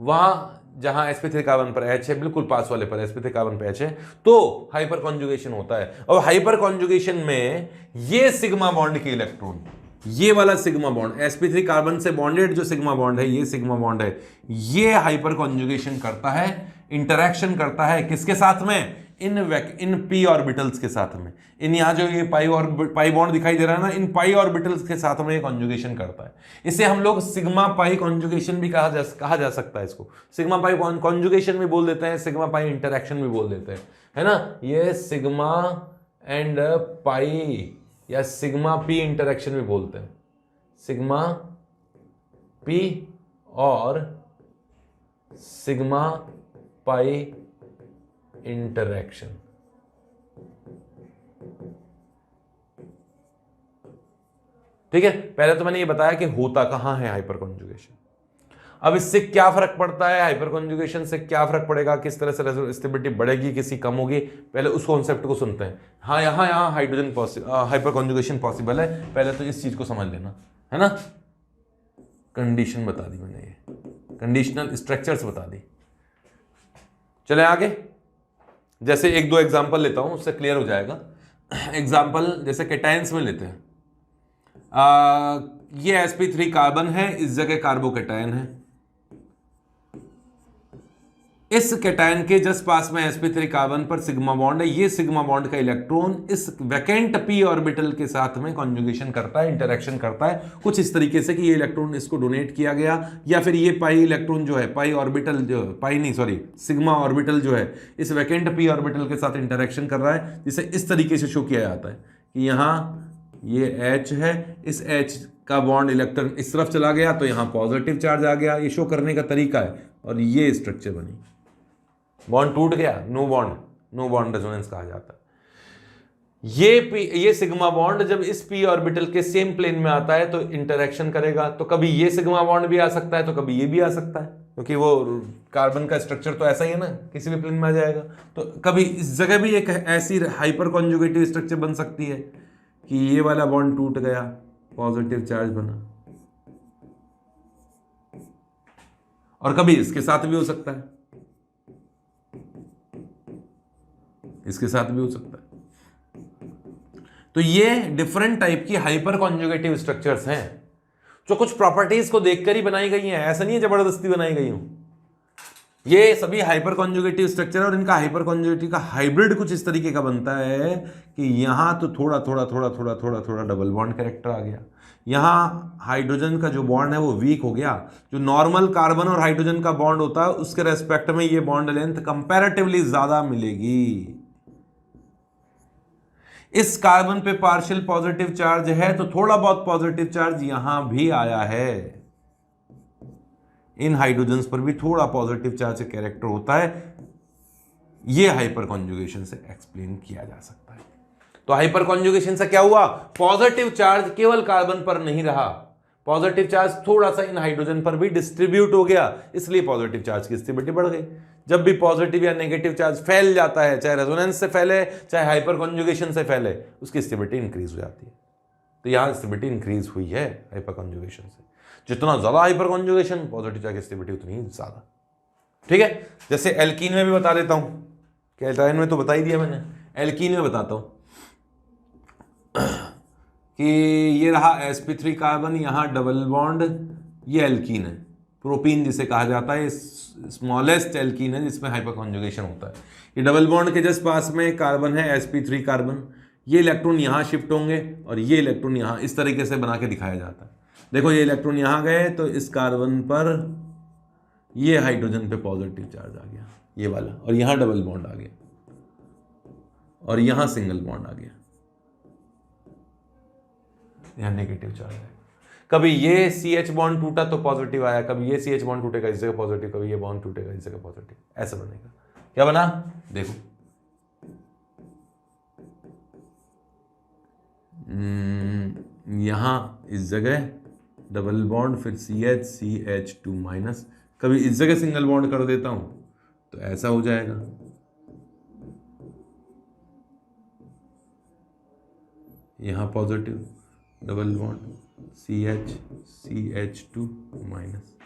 वहां जहां sp3 कार्बन पर H है, बिल्कुल पास वाले पर sp3 कार्बन पर H है, तो हाइपर कॉन्जुगेशन होता है। और हाइपर कॉन्जुगेशन में ये सिग्मा बॉन्ड के इलेक्ट्रॉन, ये वाला सिग्मा बॉन्ड, sp3 कार्बन से बॉन्डेड जो सिग्मा बॉन्ड है, ये सिग्मा बॉन्ड है, ये हाइपर कॉन्जुगेशन करता है, इंटरैक्शन करता है किसके साथ में, इन पी ऑर्बिटल्स के साथ में। इन यहां जो ये पाई बॉन्ड दिखाई दे रहा है ना, इन पाई ऑर्बिटल्स के साथ में ये कॉन्जुगेशन करता है। इसे हम लोग सिग्मा पाई कॉन्जुगेशन भी कहा जा सकता है। इसको सिग्मा पाई कॉन्जुगेशन भी बोल देते हैं, सिग्मा पाई इंटरैक्शन भी बोल देते हैं, है ना। ये सिग्मा एंड पाई या सिग्मा पी इंटरैक्शन भी बोलते हैं, सिग्मा पी और सिग्मा पाई इंटरैक्शन। ठीक है, पहले तो मैंने ये बताया कि होता कहां है हाइपर कॉन्जुगेशन। अब इससे क्या फर्क पड़ता है, हाइपर कॉन्जुगेशन से क्या फर्क पड़ेगा, किस तरह से स्टेबिलिटी बढ़ेगी, किसी कम होगी, पहले उस कॉन्सेप्ट को सुनते हैं। हाँ, यहां हाइड्रोजन हाइपर कॉन्जुगेशन पॉसिबल है, पहले तो इस चीज को समझ लेना है ना। कंडीशन बता दी मैंने, ये कंडीशनल स्ट्रक्चर्स बता दी। चले आगे, जैसे एक दो एग्जांपल लेता हूं, उससे क्लियर हो जाएगा। एग्जांपल जैसे कैटायंस में लेते हैं। ये sp3 कार्बन है, इस जगह कार्बोकैटायन है। इस कैटायन के जस्ट पास में sp3 कार्बन पर सिग्मा बॉन्ड है। ये सिग्मा बॉन्ड का इलेक्ट्रॉन इस वैकेंट p ऑर्बिटल के साथ में कॉन्जुगेशन करता है, इंटरेक्शन करता है कुछ इस तरीके से कि ये इलेक्ट्रॉन इसको डोनेट किया गया, या फिर ये पाई इलेक्ट्रॉन जो है, पाई ऑर्बिटल जो पाई नहीं सॉरी सिग्मा ऑर्बिटल जो है इस वैकेंट p ऑर्बिटल के साथ इंटरेक्शन कर रहा है, जिसे इस तरीके से शो किया जाता है कि यहाँ ये H है, इस H का बॉन्ड इलेक्ट्रॉन इस तरफ चला गया तो यहाँ पॉजिटिव चार्ज आ गया। ये शो करने का तरीका है, और ये स्ट्रक्चर बनी। बॉन्ड टूट गया, नो बॉन्ड रेजोनेंस कहा जाता है। ये सिग्मा बॉन्ड जब इस p ऑर्बिटल के सेम प्लेन में आता है तो इंटरेक्शन करेगा, तो कभी ये सिग्मा बॉन्ड भी आ सकता है तो कभी ये भी आ सकता है, क्योंकि वो कार्बन का स्ट्रक्चर तो ऐसा ही है ना, किसी भी प्लेन में आ जाएगा। तो कभी इस जगह भी एक ऐसी हाइपर कॉन्जुगेटिव स्ट्रक्चर बन सकती है कि ये वाला बॉन्ड टूट गया, पॉजिटिव चार्ज बना, और कभी इसके साथ भी हो सकता है, इसके साथ भी हो सकता है। तो ये डिफरेंट टाइप की हाइपर कॉन्जुगेटिव स्ट्रक्चर्स हैं जो कुछ प्रॉपर्टीज को देखकर ही बनाई गई हैं, ऐसा नहीं है जबरदस्ती बनाई गई हूं। ये सभी हाइपर कॉन्जुगेटिव स्ट्रक्चर, और इनका हाइपर कॉन्जुगेटिव का हाइब्रिड कुछ इस तरीके का बनता है कि यहां तो थोड़ा थोड़ा थोड़ा थोड़ा थोड़ा थोड़ा डबल बॉन्ड कैरेक्टर आ गया, यहां हाइड्रोजन का जो बॉन्ड है वो वीक हो गया। जो नॉर्मल कार्बन और हाइड्रोजन का बॉन्ड होता है उसके रेस्पेक्ट में ये बॉन्ड लेंथ कंपैरेटिवली ज्यादा मिलेगी। इस कार्बन पे पार्शियल पॉजिटिव चार्ज है तो थोड़ा बहुत पॉजिटिव चार्ज यहां भी आया है, इन हाइड्रोजन्स पर भी थोड़ा पॉजिटिव चार्ज का कैरेक्टर होता है। यह हाइपर कॉन्जुगेशन से एक्सप्लेन किया जा सकता है। तो हाइपर कॉन्जुगेशन से क्या हुआ, पॉजिटिव चार्ज केवल कार्बन पर नहीं रहा, पॉजिटिव चार्ज थोड़ा सा इन हाइड्रोजन पर भी डिस्ट्रीब्यूट हो गया, इसलिए पॉजिटिव चार्ज की स्टेबिलिटी बढ़ गई। जब भी पॉजिटिव या नेगेटिव चार्ज फैल जाता है, चाहे रेजोनेंस से फैले चाहे हाइपर कॉन्जुगेशन से फैले, उसकी स्टेबिलिटी इंक्रीज हो जाती है। तो यहां स्टेबिलिटी इंक्रीज हुई है हाइपर कॉन्जुगेशन से। जितना ज्यादा हाइपर कॉन्जुगेशन, पॉजिटिव चार्ज की स्टेबिलिटी उतनी ज्यादा। ठीक है, जैसे एल्कीन में भी बता देता हूं, कैटायन में तो बता ही दिया मैंने, एल्कीन में बताता हूं कि ये रहा sp3 कार्बन, यहां डबल बॉन्ड, ये एल्कीन है, प्रोपीन जिसे कहा जाता है, स्मॉलेस्ट एल्कीन है जिसमें हाइपर कॉन्जुगेशन होता है। ये डबल बॉन्ड के जस्ट पास में कार्बन है sp3 कार्बन, ये इलेक्ट्रॉन यहां शिफ्ट होंगे और ये इलेक्ट्रॉन यहां, इस तरीके से बना के दिखाया जाता है। देखो ये इलेक्ट्रॉन यहां गए तो इस कार्बन पर ये हाइड्रोजन पे पॉजिटिव चार्ज आ गया, ये वाला, और यहां डबल बॉन्ड आ गया, और यहां सिंगल बॉन्ड आ गया, यहां नेगेटिव चार्ज है। कभी ये CH बॉन्ड टूटा तो पॉजिटिव आया, कभी ये CH बॉन्ड टूटेगा इस जगह पॉजिटिव, कभी ये बॉन्ड टूटेगा इस जगह पॉजिटिव, ऐसा बनेगा। क्या बना, देखो यहां इस जगह डबल बॉन्ड, फिर CH2 माइनस, कभी इस जगह सिंगल बॉन्ड कर देता हूं तो ऐसा हो जाएगा, यहां positive double bond CH2 minus.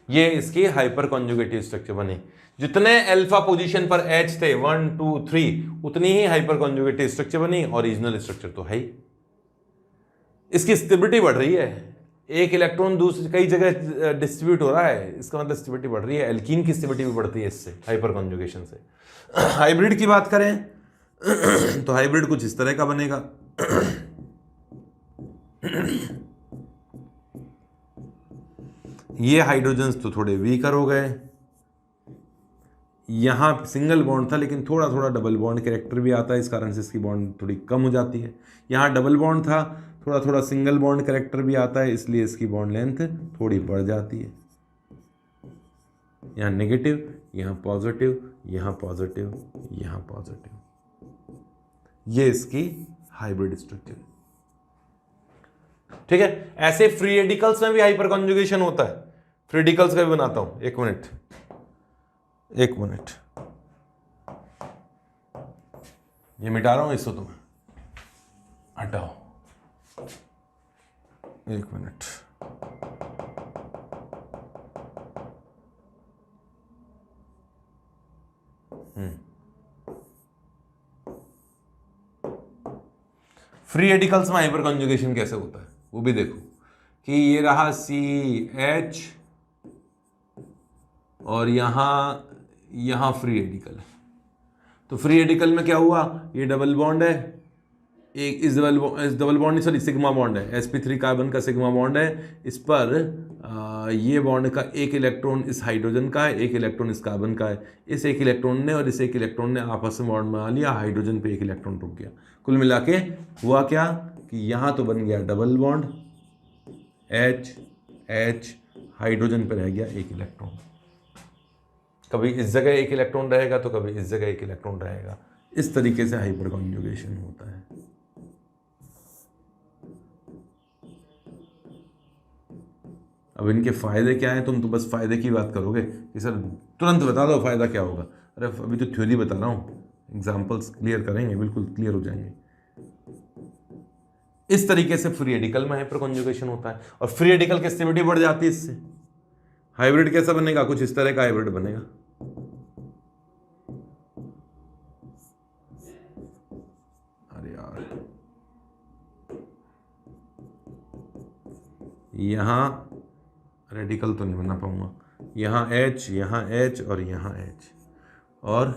ये इसकी हाइपर कॉन्जुगेटिव स्ट्रक्चर बनी। जितने अल्फा पोजीशन पर H थे 1 2 3 उतनी ही हाइपर कॉन्जुगेटिव स्ट्रक्चर बनी। ओरिजिनल स्ट्रक्चर तो है ही। इसकी स्टेबिलिटी बढ़ रही है, एक इलेक्ट्रॉन दूसरी कई जगह डिस्ट्रीब्यूट हो रहा है, इसका मतलब स्टेबिलिटी बढ़ रही है। एल्कीन की स्टेबिलिटी भी बढ़ती है इससे, हाइपर कॉन्जुगेशन से। हाइब्रिड की बात करें तो हाइब्रिड कुछ इस तरह का बनेगा। ये हाइड्रोजन्स तो थोड़े वीकर हो गए, यहाँ सिंगल बॉन्ड था लेकिन थोड़ा थोड़ा डबल बॉन्ड कैरेक्टर भी आता है, इस कारण से इसकी बॉन्ड थोड़ी कम हो जाती है। यहाँ डबल बॉन्ड था, थोड़ा थोड़ा सिंगल बॉन्ड कैरेक्टर भी आता है, इसलिए इसकी बॉन्ड लेंथ थोड़ी बढ़ जाती है। यहाँ नेगेटिव, यहाँ पॉजिटिव, यहाँ पॉजिटिव, यहाँ पॉजिटिव, ये इसकी हाइब्रिड स्ट्रक्चर। ठीक है, ऐसे फ्री रेडिकल्स में भी हाइपर कॉन्जुगेशन होता है। फ्री रेडिकल्स का भी बनाता हूं, एक मिनट, ये मिटा रहा हूं इसको, तुम्हें हटाओ, एक मिनट। फ्री रेडिकल्स में हाइपर कॉन्जुगेशन कैसे होता है वो भी देखो, कि ये रहा CH और यहां फ्री रेडिकल है। तो फ्री रेडिकल में क्या हुआ, ये डबल बॉन्ड है, एक इस double bond sorry sigma bond है, sp3 कार्बन का सिग्मा बॉन्ड है। इस पर ये बॉन्ड का एक इलेक्ट्रॉन इस हाइड्रोजन का है, एक इलेक्ट्रॉन इस कार्बन का है। इस एक इलेक्ट्रॉन ने और इस एक इलेक्ट्रॉन ने आपस में बॉन्ड बना लिया, हाइड्रोजन पे एक इलेक्ट्रॉन रुक गया। कुल मिला के हुआ क्या कि यहाँ तो बन गया डबल बॉन्ड H, हाइड्रोजन पे रह गया एक इलेक्ट्रॉन। कभी इस जगह एक इलेक्ट्रॉन रहेगा तो कभी इस जगह एक इलेक्ट्रॉन रहेगा। इस तरीके से हाइपर कॉन्जुगेशन होता है। अब इनके फायदे क्या हैं, तुम तो बस फायदे की बात करोगे कि सर तुरंत बता दो फायदा क्या होगा। अरे अभी तो थ्योरी बता रहा हूँ, एग्जाम्पल्स क्लियर करेंगे, बिल्कुल क्लियर हो जाएंगे। इस तरीके से फ्री रेडिकल में हाइपर कॉन्जुगेशन होता है और फ्री रेडिकल की स्टेबिलिटी बढ़ जाती है इससे। हाइब्रिड कैसा बनेगा, कुछ इस तरह का हाइब्रिड बनेगा। अरे यार, यहां रेडिकल तो नहीं बना पाऊंगा, यहां H, यहां H और यहां H और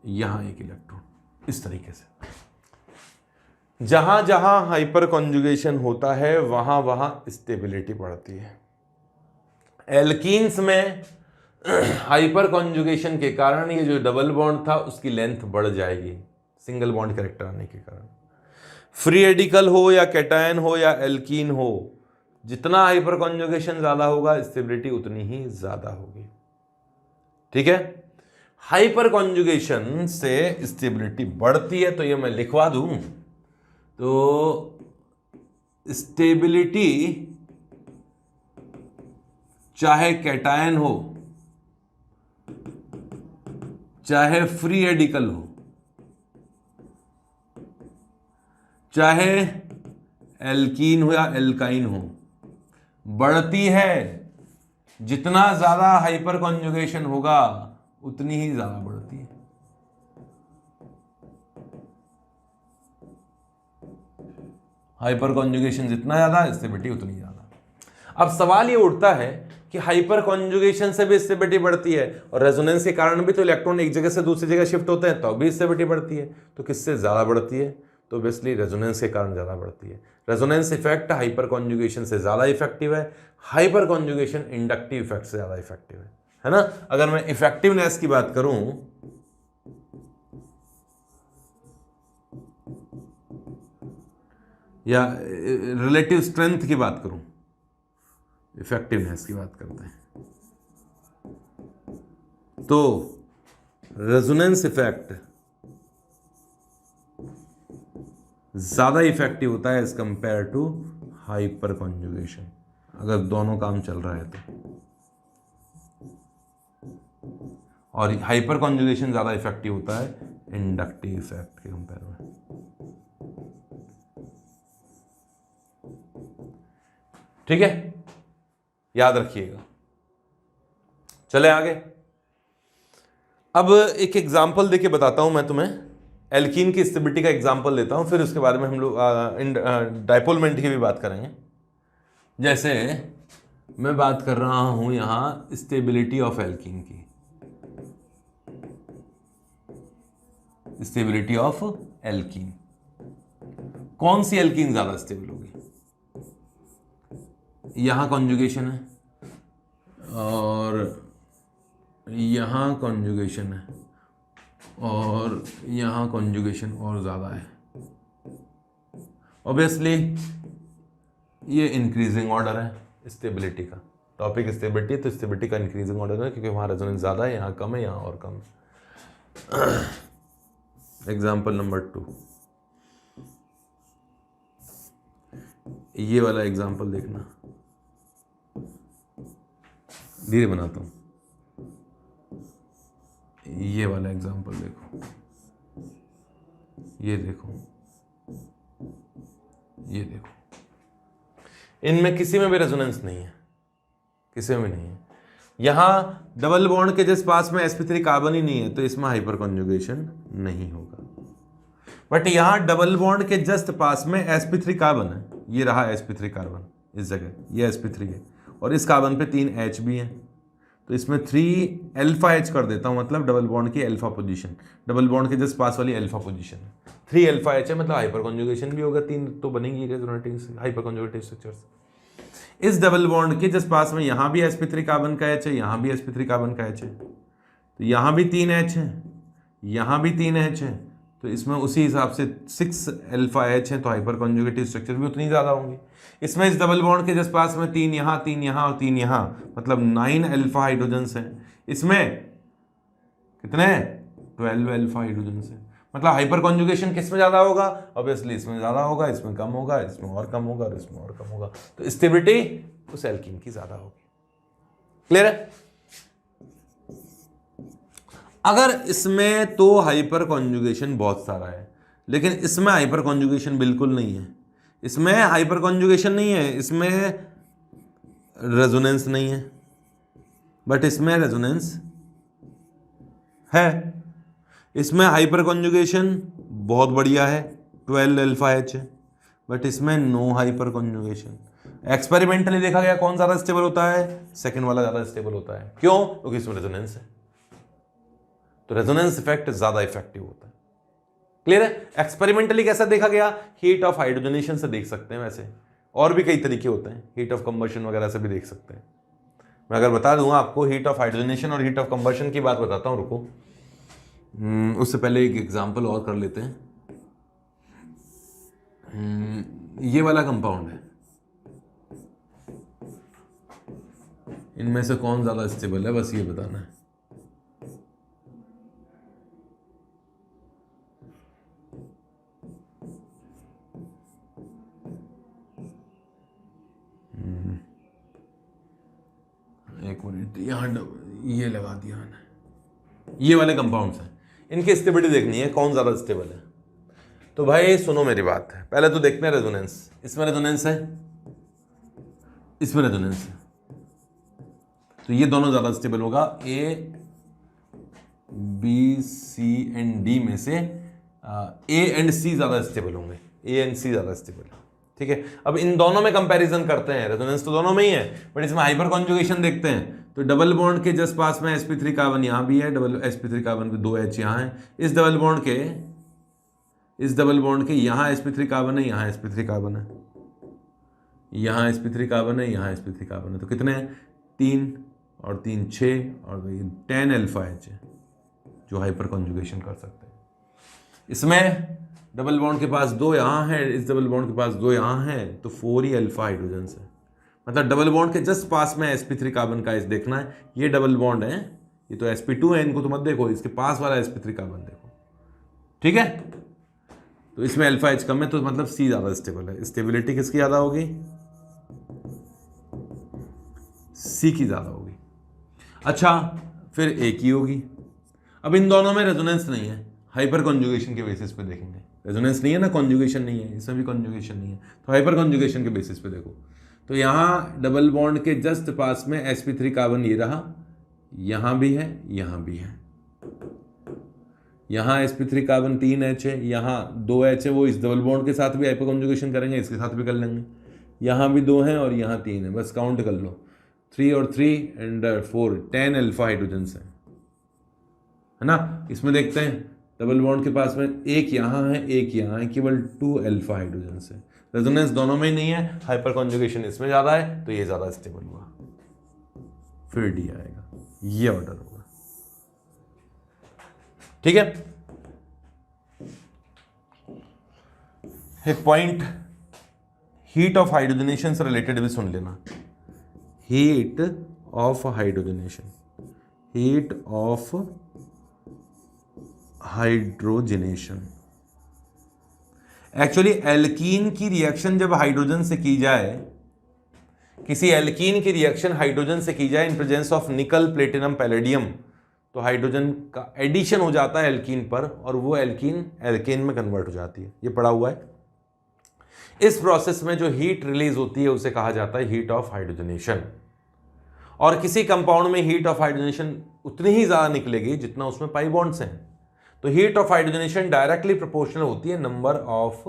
यहां एक इलेक्ट्रॉन। इस तरीके से जहां जहां हाइपर कॉन्जुगेशन होता है वहां वहां स्टेबिलिटी बढ़ती है। एल्कीन्स में हाइपर कॉन्जुगेशन के कारण ये जो डबल बॉन्ड था उसकी लेंथ बढ़ जाएगी सिंगल बॉन्ड कैरेक्टर आने के कारण। फ्री रेडिकल हो या कैटायन हो या एल्कीन हो, जितना हाइपर कॉन्जुगेशन ज्यादा होगा स्टेबिलिटी उतनी ही ज्यादा होगी। ठीक है, हाइपर कॉन्जुगेशन से स्टेबिलिटी बढ़ती है, तो ये मैं लिखवा दूं तो स्टेबिलिटी चाहे कैटायन हो चाहे फ्री रेडिकल हो चाहे एल्कीन हो या एल्काइन हो, बढ़ती है। जितना ज्यादा हाइपर कॉन्जुगेशन होगा उतनी ही ज्यादा बढ़ती है। हाइपर कॉन्जुगेशन जितना ज्यादा स्टेबिलिटी उतनी ज्यादा। अब सवाल ये उठता है कि हाइपर कॉन्जुगेशन से भी स्टेबिलिटी बढ़ती है और रेजोनेंस के कारण भी तो इलेक्ट्रॉन एक जगह से दूसरी जगह शिफ्ट होते हैं तो भी स्टेबिलिटी बढ़ती है। तो किससे ज्यादा बढ़ती है, तो ऑब्वियसली रेजोनेंस के कारण ज्यादा बढ़ती है। रेजोनेंस इफेक्ट हाइपर कॉन्जुगेशन से ज्यादा इफेक्टिव है, हाइपर कॉन्जुगेशन इंडक्टिव इफेक्ट से ज्यादा इफेक्टिव है ना। अगर मैं इफेक्टिवनेस की बात करूं या रिलेटिव स्ट्रेंथ की बात करूं, इफेक्टिवनेस की बात करते हैं, तो रेजोनेंस इफेक्ट ज्यादा इफेक्टिव होता है as compare to hyperconjugation, अगर दोनों काम चल रहा है तो। और हाइपर कॉन्जुगेशन ज्यादा इफेक्टिव होता है इंडक्टिव इफेक्ट के कंपेयर में। ठीक है, याद रखिएगा। चले आगे। अब एक एग्जांपल देके बताता हूं मैं तुम्हें, एल्कीन की स्टेबिलिटी का एग्जांपल लेता हूं, फिर उसके बारे में हम लोग डायपोल मोमेंट की भी बात करेंगे। जैसे मैं बात कर रहा हूं यहां स्टेबिलिटी ऑफ एल्कीन की, स्टेबिलिटी ऑफ एल्कीन, कौन सी एल्कीन ज्यादा स्टेबल होगी। यहां कॉन्जुगेशन है और यहाँ कॉन्जुगेशन है और यहाँ कॉन्जुगेशन और ज़्यादा है, ऑब्वियसली ये इंक्रीजिंग ऑर्डर है स्टेबिलिटी का। टॉपिक स्टेबिलिटी, तो स्टेबिलिटी का इंक्रीजिंग ऑर्डर है क्योंकि वहाँ रेजोनेंस ज़्यादा है, यहाँ कम है, यहाँ और कम है। एग्जाम्पल नंबर 2, ये वाला एग्जाम्पल देखना, धीरे बनाता हूँ। ये वाला एग्जाम्पल देखो, ये देखो, ये देखो, इनमें किसी में भी रेजोनेंस नहीं है, किसी में भी नहीं है। यहां डबल बॉन्ड के जिस पास में sp3 कार्बन ही नहीं है तो इसमें हाइपर कॉन्जुगेशन नहीं होगा। बट यहां डबल बॉन्ड के जस्ट पास में sp3 कार्बन है, ये रहा sp3 कार्बन इस जगह, ये sp3 है और इस कार्बन पे 3 H भी है, तो इसमें 3 अल्फा H कर देता हूं, मतलब डबल बॉन्ड की अल्फा पोजीशन, डबल बॉन्ड के जस्ट पास वाली अल्फा पोजीशन है, 3 अल्फा H है, मतलब हाइपर कॉन्जुगेशन भी होगा, 3 तो बनेंगी रेजोनेटिंग हाइपर कॉन्जुगेटिव स्ट्रक्चर्स। इस डबल बॉन्ड के जस्ट पास में यहां भी sp3 कार्बन का H है, यहां भी sp3 कार्बन का H है, तो यहां भी 3 H है, यहां भी 3 H है, तो इसमें उसी हिसाब से 6 अल्फा H है, तो हाइपर कॉन्जुगेटिव स्ट्रक्चर भी उतनी ज़्यादा होंगी। इसमें इस डबल बॉन्ड के जस्ट पास में 3 यहाँ, 3 यहाँ और 3 यहाँ, मतलब 9 अल्फा हाइड्रोजन्स हैं। इसमें कितने 12 अल्फा हाइड्रोजन्स हैं, मतलब हाइपर कॉन्जुगेशन किस में ज़्यादा होगा, ऑब्वियसली इसमें ज़्यादा होगा, इसमें कम होगा, इसमें और कम होगा और इसमें और कम होगा, तो स्टेबिलिटी उस एल्कीन की ज़्यादा होगी। क्लियर है? अगर इसमें तो हाइपर कॉन्जुगेशन बहुत सारा है, लेकिन इसमें हाइपर कॉन्जुगेशन बिल्कुल नहीं है, इसमें हाइपर कॉन्जुगेशन नहीं है, इसमें रेजोनेंस नहीं है, बट इसमें रेजोनेंस है। इसमें हाइपर कॉन्जुगेशन बहुत बढ़िया है, 12 अल्फा H है, बट इसमें नो हाइपर कॉन्जुगेशन। एक्सपेरिमेंटली देखा गया कौन ज़्यादा स्टेबल होता है, सेकंड वाला ज़्यादा स्टेबल होता है। क्यों? क्योंकि इसमें रेजोनेंस है, तो रेजोनेंस इफेक्ट ज़्यादा इफेक्टिव होता है। क्लियर है? एक्सपेरिमेंटली कैसा देखा गया, हीट ऑफ हाइड्रोजनेशन से देख सकते हैं, वैसे और भी कई तरीके होते हैं, हीट ऑफ कंबशन वगैरह से भी देख सकते हैं। मैं अगर बता दूंगा आपको हीट ऑफ हाइड्रोजनेशन और हीट ऑफ कंबशन की बात बताता हूँ, रुको, उससे पहले एक एग्जांपल और कर लेते हैं। ये वाला कंपाउंड है, इनमें से कौन ज़्यादा स्टेबल है, बस ये बताना है। एक मिनट, यहाँ ये लगा दिया मैंने, ये वाले कंपाउंड्स हैं, इनकी स्टेबिलिटी देखनी है कौन ज़्यादा स्टेबल है। तो भाई सुनो मेरी बात है, पहले तो देखते हैं रेजोनेंस। इसमें रेजोनेंस है, इसमें रेजोनेंस है, तो ये दोनों ज़्यादा स्टेबल होगा। A, B, C and D में से A एंड C ज़्यादा स्टेबल होंगे, A एंड C ज़्यादा स्टेबल है। ठीक है, अब इन दोनों में कंपैरिजन करते हैं, रेजोनेंस तो दोनों में ही है, बट इसमें हाइपर कॉन्जुगेशन देखते हैं। तो डबल बॉन्ड के जस्ट पास में sp3 कार्बन यहाँ भी है, डबल sp3 कार्बन पे 2 H यहाँ है, इस डबल बॉन्ड के यहाँ sp3 कार्बन है, यहाँ sp3 कार्बन है, यहाँ sp3 कार्बन है, यहाँ sp3 कार्बन है, तो कितने हैं, 3 और 3 6 और 10 अल्फा H है जो हाइपर कॉन्जुगेशन कर सकते हैं। इसमें डबल बॉन्ड के पास 2 यहाँ है, इस डबल बॉन्ड के पास 2 यहाँ है, तो 4 ही अल्फा हाइड्रोजन्स है, मतलब डबल बॉन्ड के जस्ट पास में sp3 कार्बन का H देखना है। ये डबल बॉन्ड है, ये तो sp2 है, इनको तो मत देखो, इसके पास वाला sp3 कार्बन देखो। ठीक है, तो इसमें अल्फा H कम है, तो मतलब C ज़्यादा स्टेबल है। स्टेबिलिटी किसकी ज़्यादा होगी, C की ज़्यादा होगी। अच्छा, फिर A की होगी। अब इन दोनों में रेजोनेंस नहीं है, हाइपर कॉन्जुगेशन के बेसिस पे देखेंगे। रेजोनेंस नहीं है ना, कॉन्जुगेशन नहीं है, इसमें भी कॉन्जुगेशन नहीं है, तो हाइपर कॉन्जुगेशन के बेसिस पे देखो। तो यहाँ डबल बॉन्ड के जस्ट पास में sp3 कार्बन ये रहा, यहाँ भी है, यहाँ भी है, यहाँ sp3 कार्बन 3 H है, यहाँ 2 H है, वो इस डबल बॉन्ड के साथ भी हाइपर कॉन्जुगेशन करेंगे, इसके साथ भी कर लेंगे। यहाँ भी 2 हैं और यहाँ 3 है, बस काउंट कर लो, 3 और 3 एंड 4, 10 अल्फा हाइड्रोजन्स है ना। इसमें देखते हैं डबल बॉन्ड के पास में एक यहाँ है, एक यहाँ है, केवल 2 अल्फा हाइड्रोजन्स है। रेजोनेंस दोनों में ही नहीं है, हाइपर कॉन्जुगेशन इसमें ज़्यादा है, तो ये ज़्यादा स्टेबल हुआ, फिर D आएगा, ये ऑर्डर होगा। ठीक है, एक पॉइंट हीट ऑफ हाइड्रोजनेशन से रिलेटेड भी सुन लेना। Heat of hydrogenation, heat of hydrogenation. Actually alkene की रिएक्शन जब हाइड्रोजन से की जाए, किसी एल्कीन की रिएक्शन हाइड्रोजन से की जाए इन प्रेजेंस ऑफ निकल, प्लेटिनम, पैलेडियम, तो हाइड्रोजन का एडिशन हो जाता है एल्कीन पर और वो एल्कीन एल्केन में कन्वर्ट हो जाती है। ये पढ़ा हुआ है। इस प्रोसेस में जो हीट रिलीज होती है उसे कहा जाता है हीट ऑफ हाइड्रोजनेशन। और किसी कंपाउंड में हीट ऑफ हाइड्रोजनेशन उतनी ही ज्यादा निकलेगी जितना उसमें पाई बॉन्ड्स हैं। तो heat of hydrogenation directly proportional होती है नंबर ऑफ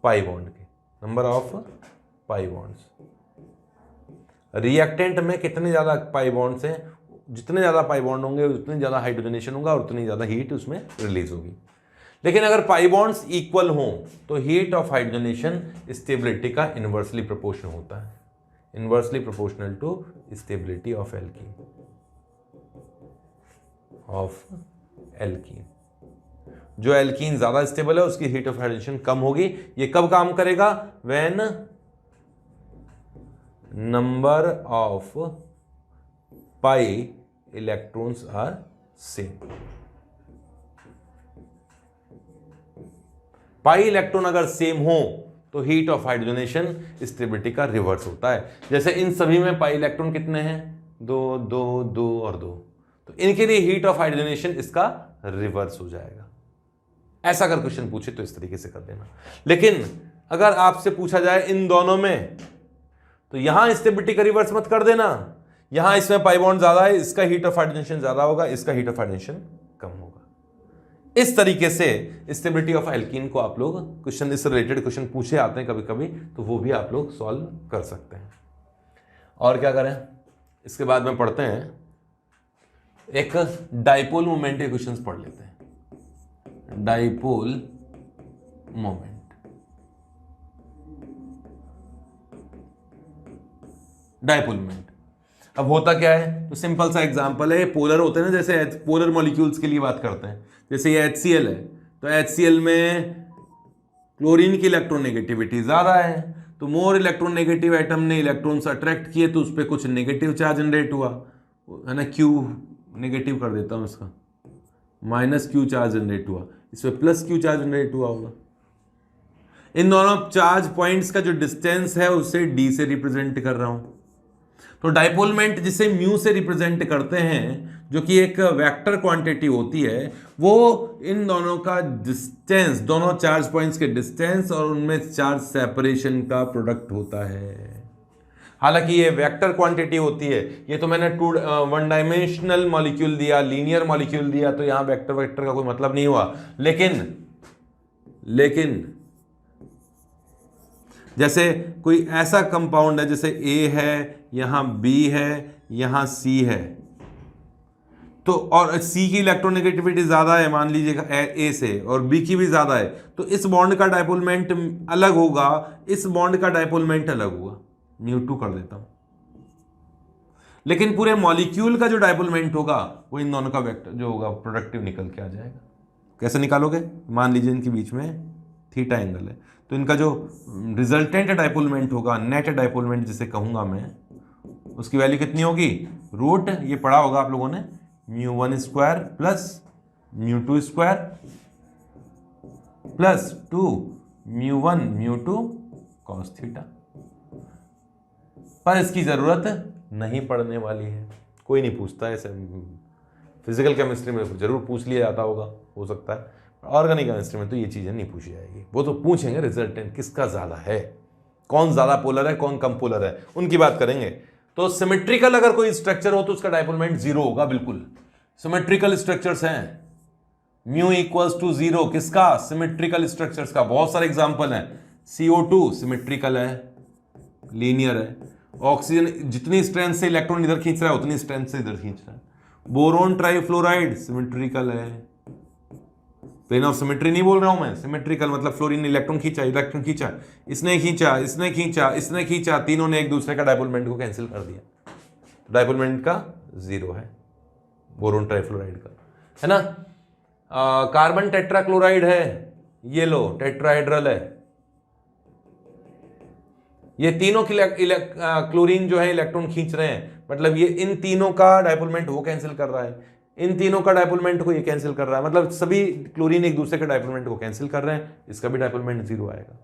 पाई बॉन्ड के, number of pi bonds. Reactant में कितने ज्यादा पाई बॉन्ड्स हैं, जितने ज्यादा पाई बॉन्ड होंगे उतनी ज्यादा हाइड्रोजनेशन होगा और उतनी ज्यादा हीट उसमें रिलीज होगी। लेकिन अगर पाई बॉन्ड्स इक्वल हों तो हीट ऑफ हाइड्रोजनेशन स्टेबिलिटी का इनवर्सली प्रोपोर्शनल होता है, inversely proportional to stability of alkene, of alkene. जो एल्कीन ज्यादा स्टेबल है उसकी हीट ऑफ हाइड्रोजनेशन कम होगी। ये कब काम करेगा? When number of pi electrons are same. Pi electron अगर सेम हो तो हीट ऑफ हाइड्रोजनेशन स्टेबिलिटी का रिवर्स होता है। जैसे इन सभी में पाई इलेक्ट्रॉन कितने हैं? 2 2 2 और 2, तो इनके लिए हीट ऑफ हाइड्रोजनेशन इसका रिवर्स हो जाएगा। ऐसा अगर क्वेश्चन पूछे तो इस तरीके से कर देना। लेकिन अगर आपसे पूछा जाए इन दोनों में, तो यहां स्टेबिलिटी का रिवर्स मत कर देना। यहां इसमें पाई बॉन्ड ज्यादा है, इसका हीट ऑफ हाइड्रोजनेशन ज्यादा होगा, इसका हीट ऑफ हाइड्रोजनेशन कम होगा। इस तरीके से स्टेबिलिटी ऑफ एल्कीन को आप लोग क्वेश्चन, इससे रिलेटेड क्वेश्चन पूछे आते हैं कभी कभी, तो वो भी आप लोग सॉल्व कर सकते हैं। और क्या करें, इसके बाद में पढ़ते हैं एक डाइपोल मोमेंट के क्वेश्चंस पढ़ लेते हैं। डाइपोल मोमेंट, डाइपोल मोमेंट अब होता क्या है? तो सिंपल सा एग्जांपल है, पोलर होते हैं ना, जैसे पोलर मॉलिक्यूल्स के लिए बात करते हैं। जैसे ये HCl है, तो HCl में क्लोरीन की इलेक्ट्रोनेगेटिविटी ज्यादा है, तो मोर इलेक्ट्रॉन नेगेटिव एटम ने इलेक्ट्रॉन्स अट्रैक्ट किए तो उस पर कुछ नेगेटिव चार्ज जनरेट हुआ, है ना। Q नेगेटिव कर देता हूं इसका, -Q चार्ज जनरेट हुआ, इस पर +Q चार्ज जनरेट हुआ होगा। इन दोनों चार्ज पॉइंट्स का जो डिस्टेंस है उसे d से रिप्रेजेंट कर रहा हूं। तो डाइपोल मोमेंट जिसे म्यू से रिप्रेजेंट करते हैं, जो कि एक वेक्टर क्वांटिटी होती है, वो इन दोनों का डिस्टेंस, दोनों चार्ज पॉइंट्स के डिस्टेंस और उनमें चार्ज सेपरेशन का प्रोडक्ट होता है। हालांकि ये वेक्टर क्वांटिटी होती है, ये तो मैंने 1 डायमेंशनल मॉलिक्यूल दिया, लीनियर मॉलिक्यूल दिया, तो यहां वेक्टर वेक्टर का कोई मतलब नहीं हुआ। लेकिन जैसे कोई ऐसा कंपाउंड है, जैसे A है, यहां B है, यहां C है, तो और C की इलेक्ट्रोनेगेटिविटी ज्यादा है मान लीजिएगा A से, और B की भी ज्यादा है, तो इस बॉन्ड का डाइपोल मोमेंट अलग होगा, इस बॉन्ड का डाइपोल मोमेंट अलग होगा। μ2 कर देता हूं। लेकिन पूरे मॉलिक्यूल का जो डाइपोल मोमेंट होगा वो इन दोनों का वेक्टर जो होगा प्रोडक्टिव निकल के आ जाएगा। कैसे निकालोगे? मान लीजिए इनके बीच में थीटा एंगल है, तो इनका जो रिजल्टेंट डाइपोल मोमेंट होगा, नेट डाइपोल मोमेंट जिसे कहूंगा मैं, उसकी वैल्यू कितनी होगी? रूट, ये पढ़ा होगा आप लोगों ने, μ1² प्लस μ2² प्लस 2 μ1 μ2 cos थीटा। पर इसकी जरूरत नहीं पड़ने वाली है, कोई नहीं पूछता है। फिजिकल केमिस्ट्री में जरूर पूछ लिया जाता होगा, हो सकता है, ऑर्गेनिक केमिस्ट्री में तो ये चीजें नहीं पूछी जाएगी। वो तो पूछेंगे रिजल्टेंट किसका ज्यादा है, कौन ज्यादा पोलर है, कौन कम पोलर है, उनकी बात करेंगे। तो सिमेट्रिकल अगर कोई स्ट्रक्चर हो तो उसका डाइपोल मोमेंट 0 होगा, बिल्कुल। सिमेट्रिकल स्ट्रक्चर्स हैं, μ = 0, किसका? सिमेट्रिकल स्ट्रक्चर्स का। बहुत सारे एग्जांपल हैं। CO2 सिमेट्रिकल है, लीनियर है। ऑक्सीजन जितनी स्ट्रेंथ से इलेक्ट्रॉन इधर खींच रहा है उतनी स्ट्रेंथ से इधर खींच रहा है। बोरोन ट्राइफ्लोराइड सिमेट्रिकल है, प्लेन ऑफ सिमेट्री नहीं बोल रहा हूं मैं, सिमेट्रिकल मतलब फ्लोरीन ने इलेक्ट्रॉन खींचा, इसने खींचा, इसने खींचा, इसने खींचा, तीनों ने एक दूसरे का डाइपोल मोमेंट को कैंसिल कर दिया, डाइपोल मोमेंट का 0 है बोरोन ट्राइफ्लोराइड का। है ना। कार्बन टेट्राक्लोराइड है, ये लो टेट्राहेड्रल है, ये तीनों क्लोरीन जो है इलेक्ट्रॉन खींच रहे हैं, मतलब ये इन तीनों का डायपोलमेंट वो कैंसिल कर रहा है, इन तीनों का डायपोलमेंट को ये कैंसिल कर रहा है, मतलब सभी क्लोरीन एक दूसरे के डायपोलमेंट को कैंसिल कर रहे हैं, इसका भी डायपोलमेंट 0 आएगा।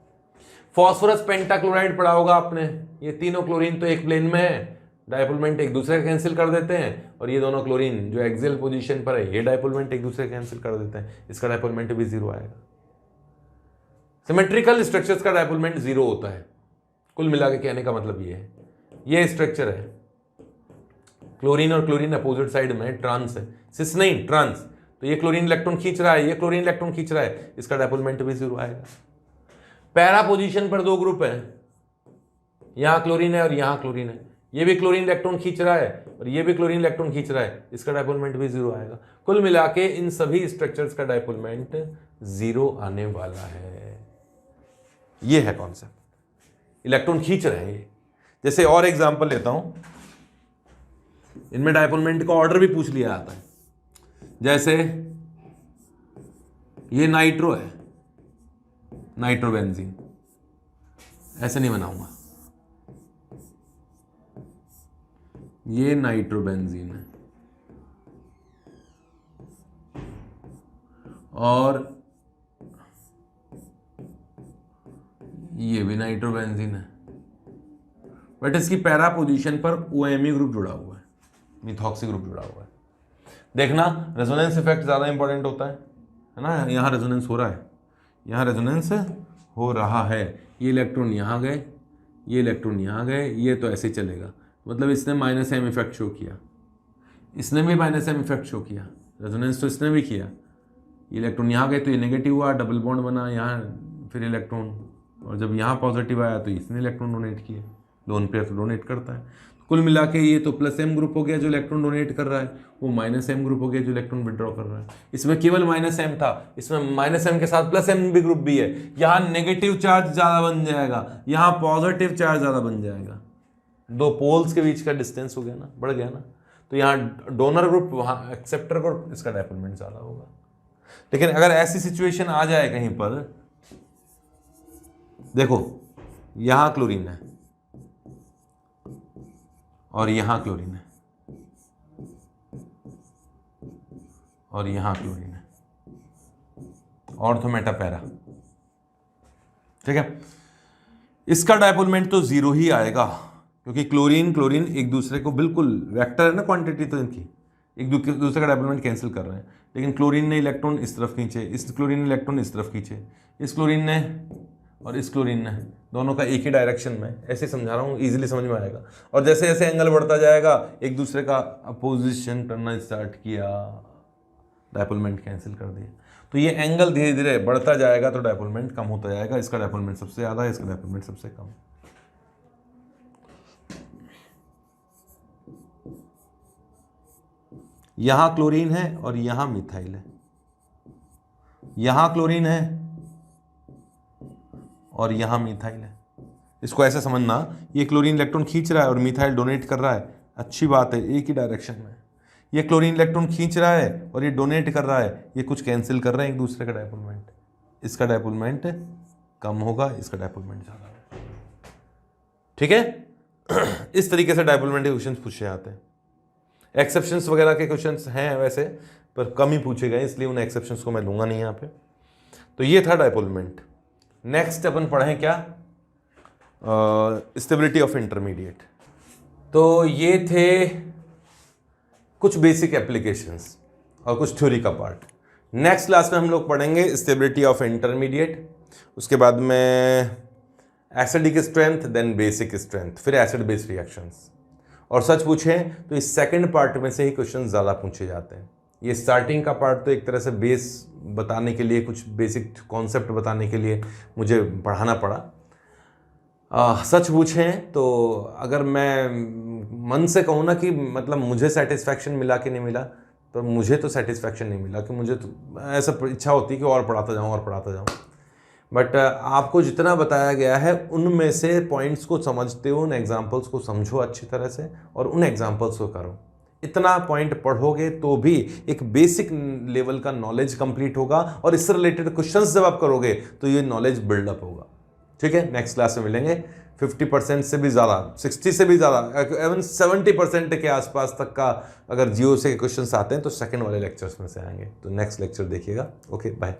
फॉस्फोरस पेंटाक्लोराइड पढ़ा होगा आपने, ये तीनों क्लोरीन तो एक प्लेन में है, डायपोलमेंट एक दूसरे का कैंसिल कर देते हैं, और ये दोनों क्लोरीन जो एक्सियल पोजीशन पर है ये डायपोलमेंट एक दूसरे का कैंसिल कर देते हैं, इसका डायपोलमेंट भी 0 आएगा। सिमेट्रिकल स्ट्रक्चर्स का डायपोलमेंट 0 होता है। कुल मिला के कहने का मतलब ये है, ये स्ट्रक्चर है, क्लोरीन और क्लोरीन अपोजिट साइड में ट्रांस है, सिस नहीं ट्रांस, तो ये क्लोरीन इलेक्ट्रॉन खींच रहा है, ये क्लोरीन इलेक्ट्रॉन खींच रहा है, इसका डायपोलमेंट भी 0 आएगा। पैरा पोजीशन पर 2 ग्रुप है, यहां क्लोरीन है और यहां क्लोरीन है, ये भी क्लोरीन इलेक्ट्रॉन खींच रहा है और ये भी क्लोरीन इलेक्ट्रॉन खींच रहा है, इसका डायपोलमेंट भी 0 आएगा। कुल मिला के इन सभी स्ट्रक्चर्स का डायपोलमेंट 0 आने वाला है। ये है कॉन्सेप्ट, इलेक्ट्रॉन खींच रहे हैं ये। जैसे और एग्जांपल लेता हूं, इनमें डायपोलमेंट का ऑर्डर भी पूछ लिया जाता है। जैसे ये नाइट्रो है, नाइट्रोबेंजीन, ऐसे नहीं बनाऊंगा, ये नाइट्रोबेंजीन है और ये भी नाइट्रोबेंजीन है, बट इसकी पैरा पोजीशन पर OMe ग्रुप जुड़ा हुआ है, मिथॉक्सी ग्रुप जुड़ा हुआ है। देखना रेजोनेंस इफेक्ट ज़्यादा इंपॉर्टेंट होता है ना। यहाँ रेजोनेंस हो रहा है, यहाँ रेजोनेंस हो रहा है, ये इलेक्ट्रॉन यहाँ गए, ये इलेक्ट्रॉन यहाँ गए, ये तो ऐसे चलेगा, मतलब इसने -m इफेक्ट शो किया, इसने भी -m इफेक्ट शो किया, रेजोनेंस तो इसने भी किया, ये इलेक्ट्रॉन यहाँ गए तो ये नेगेटिव हुआ, डबल बॉन्ड बना यहाँ, फिर इलेक्ट्रॉन, और जब यहाँ पॉजिटिव आया तो इसने इलेक्ट्रॉन डोनेट किया, लोन पेयर तो डोनेट करता है। कुल मिला के ये तो +m ग्रुप हो गया जो इलेक्ट्रॉन डोनेट कर रहा है, वो -m ग्रुप हो गया जो इलेक्ट्रॉन विड्रॉ कर रहा है। इसमें केवल -m था, इसमें -m के साथ +m भी ग्रुप भी है, यहाँ नेगेटिव चार्ज ज़्यादा बन जाएगा, यहाँ पॉजिटिव चार्ज ज़्यादा बन जाएगा, 2 पोल्स के बीच का डिस्टेंस हो गया ना, बढ़ गया ना, तो यहाँ डोनर ग्रुप, वहाँ एक्सेप्टर ग्रुप, इसका डायपोलमेंट ज़्यादा होगा। लेकिन अगर ऐसी सिचुएशन आ जाए कहीं पर, देखो यहां क्लोरीन है और यहां क्लोरीन है और यहां क्लोरीन है, ऑर्थो मेटा पैरा, ठीक है, इसका डायपोलमेंट तो 0 ही आएगा, क्योंकि क्लोरीन क्लोरीन एक दूसरे को बिल्कुल वेक्टर है ना, क्वांटिटी तो इनकी एक दूसरे का डायपोलमेंट कैंसिल कर रहे हैं, लेकिन क्लोरीन ने इलेक्ट्रॉन इस तरफ खींचे, इस क्लोरीन ने इलेक्ट्रॉन इस तरफ खींचे, इस क्लोरीन ने और इस क्लोरीन ने, दोनों का एक ही डायरेक्शन में, ऐसे समझा रहा हूँ, इजीली समझ में आएगा। और जैसे जैसे एंगल बढ़ता जाएगा एक दूसरे का अपोजिशन करना स्टार्ट किया, डायपोलमेंट कैंसिल कर दिया, तो ये एंगल धीरे धीरे बढ़ता जाएगा तो डायपोलमेंट कम होता जाएगा, इसका डायपोलमेंट सबसे ज़्यादा है, इसका डायपोलमेंट सबसे कम। यहाँ क्लोरीन है और यहाँ मिथाइल है, यहाँ क्लोरीन है और यहाँ मिथाइल है, इसको ऐसे समझना, ये क्लोरीन इलेक्ट्रॉन खींच रहा है और मिथाइल डोनेट कर रहा है, अच्छी बात है, एक ही डायरेक्शन में। ये क्लोरीन इलेक्ट्रॉन खींच रहा है और ये डोनेट कर रहा है, ये कुछ कैंसिल कर रहे हैं एक दूसरे का डायपोलमेंट, इसका डायपोलमेंट कम होगा, इसका डायपोलमेंट ज़्यादा होगा, ठीक है। इस तरीके से डायपोलमेंट के क्वेश्चन पूछे जाते हैं। एक्सेप्शंस वगैरह के क्वेश्चंस हैं वैसे, पर कम ही पूछे गए, इसलिए उन एक्सेप्शंस को मैं लूँगा नहीं यहाँ पे। तो ये था डायपोलमेंट। नेक्स्ट अपन पढ़ें क्या, स्टेबिलिटी ऑफ इंटरमीडिएट। तो ये थे कुछ बेसिक एप्लीकेशंस और कुछ थ्योरी का पार्ट। नेक्स्ट क्लास में हम लोग पढ़ेंगे स्टेबिलिटी ऑफ इंटरमीडिएट, उसके बाद में acidic strength, then basic strength, फिर एसिड बेस रिएक्शंस। और सच पूछें तो इस सेकंड पार्ट में से ही क्वेश्चन ज़्यादा पूछे जाते हैं। ये स्टार्टिंग का पार्ट तो एक तरह से बेस बताने के लिए, कुछ बेसिक कॉन्सेप्ट बताने के लिए मुझे पढ़ाना पड़ा। सच पूछें तो अगर मैं मन से कहूँ ना कि मतलब मुझे सेटिस्फैक्शन मिला कि नहीं मिला, तो मुझे तो सेटिस्फैक्शन नहीं मिला, कि मुझे तो ऐसा इच्छा होती कि और पढ़ाता जाऊँ और पढ़ाता जाऊँ। बट आपको जितना बताया गया है उनमें से पॉइंट्स को समझते हो, उन एग्जांपल्स को समझो अच्छी तरह से और उन एग्जांपल्स को करो। इतना पॉइंट पढ़ोगे तो भी एक बेसिक लेवल का नॉलेज कंप्लीट होगा, और इससे रिलेटेड क्वेश्चंस जब आप करोगे तो ये नॉलेज बिल्डअप होगा। ठीक है, नेक्स्ट क्लास में मिलेंगे। 50% से भी ज़्यादा, 60 से भी ज़्यादा, इवन 70% के आसपास तक का अगर जियो से क्वेश्चंस आते हैं तो सेकंड वाले लेक्चर्स में से आएंगे। तो नेक्स्ट लेक्चर देखिएगा। Okay, bye.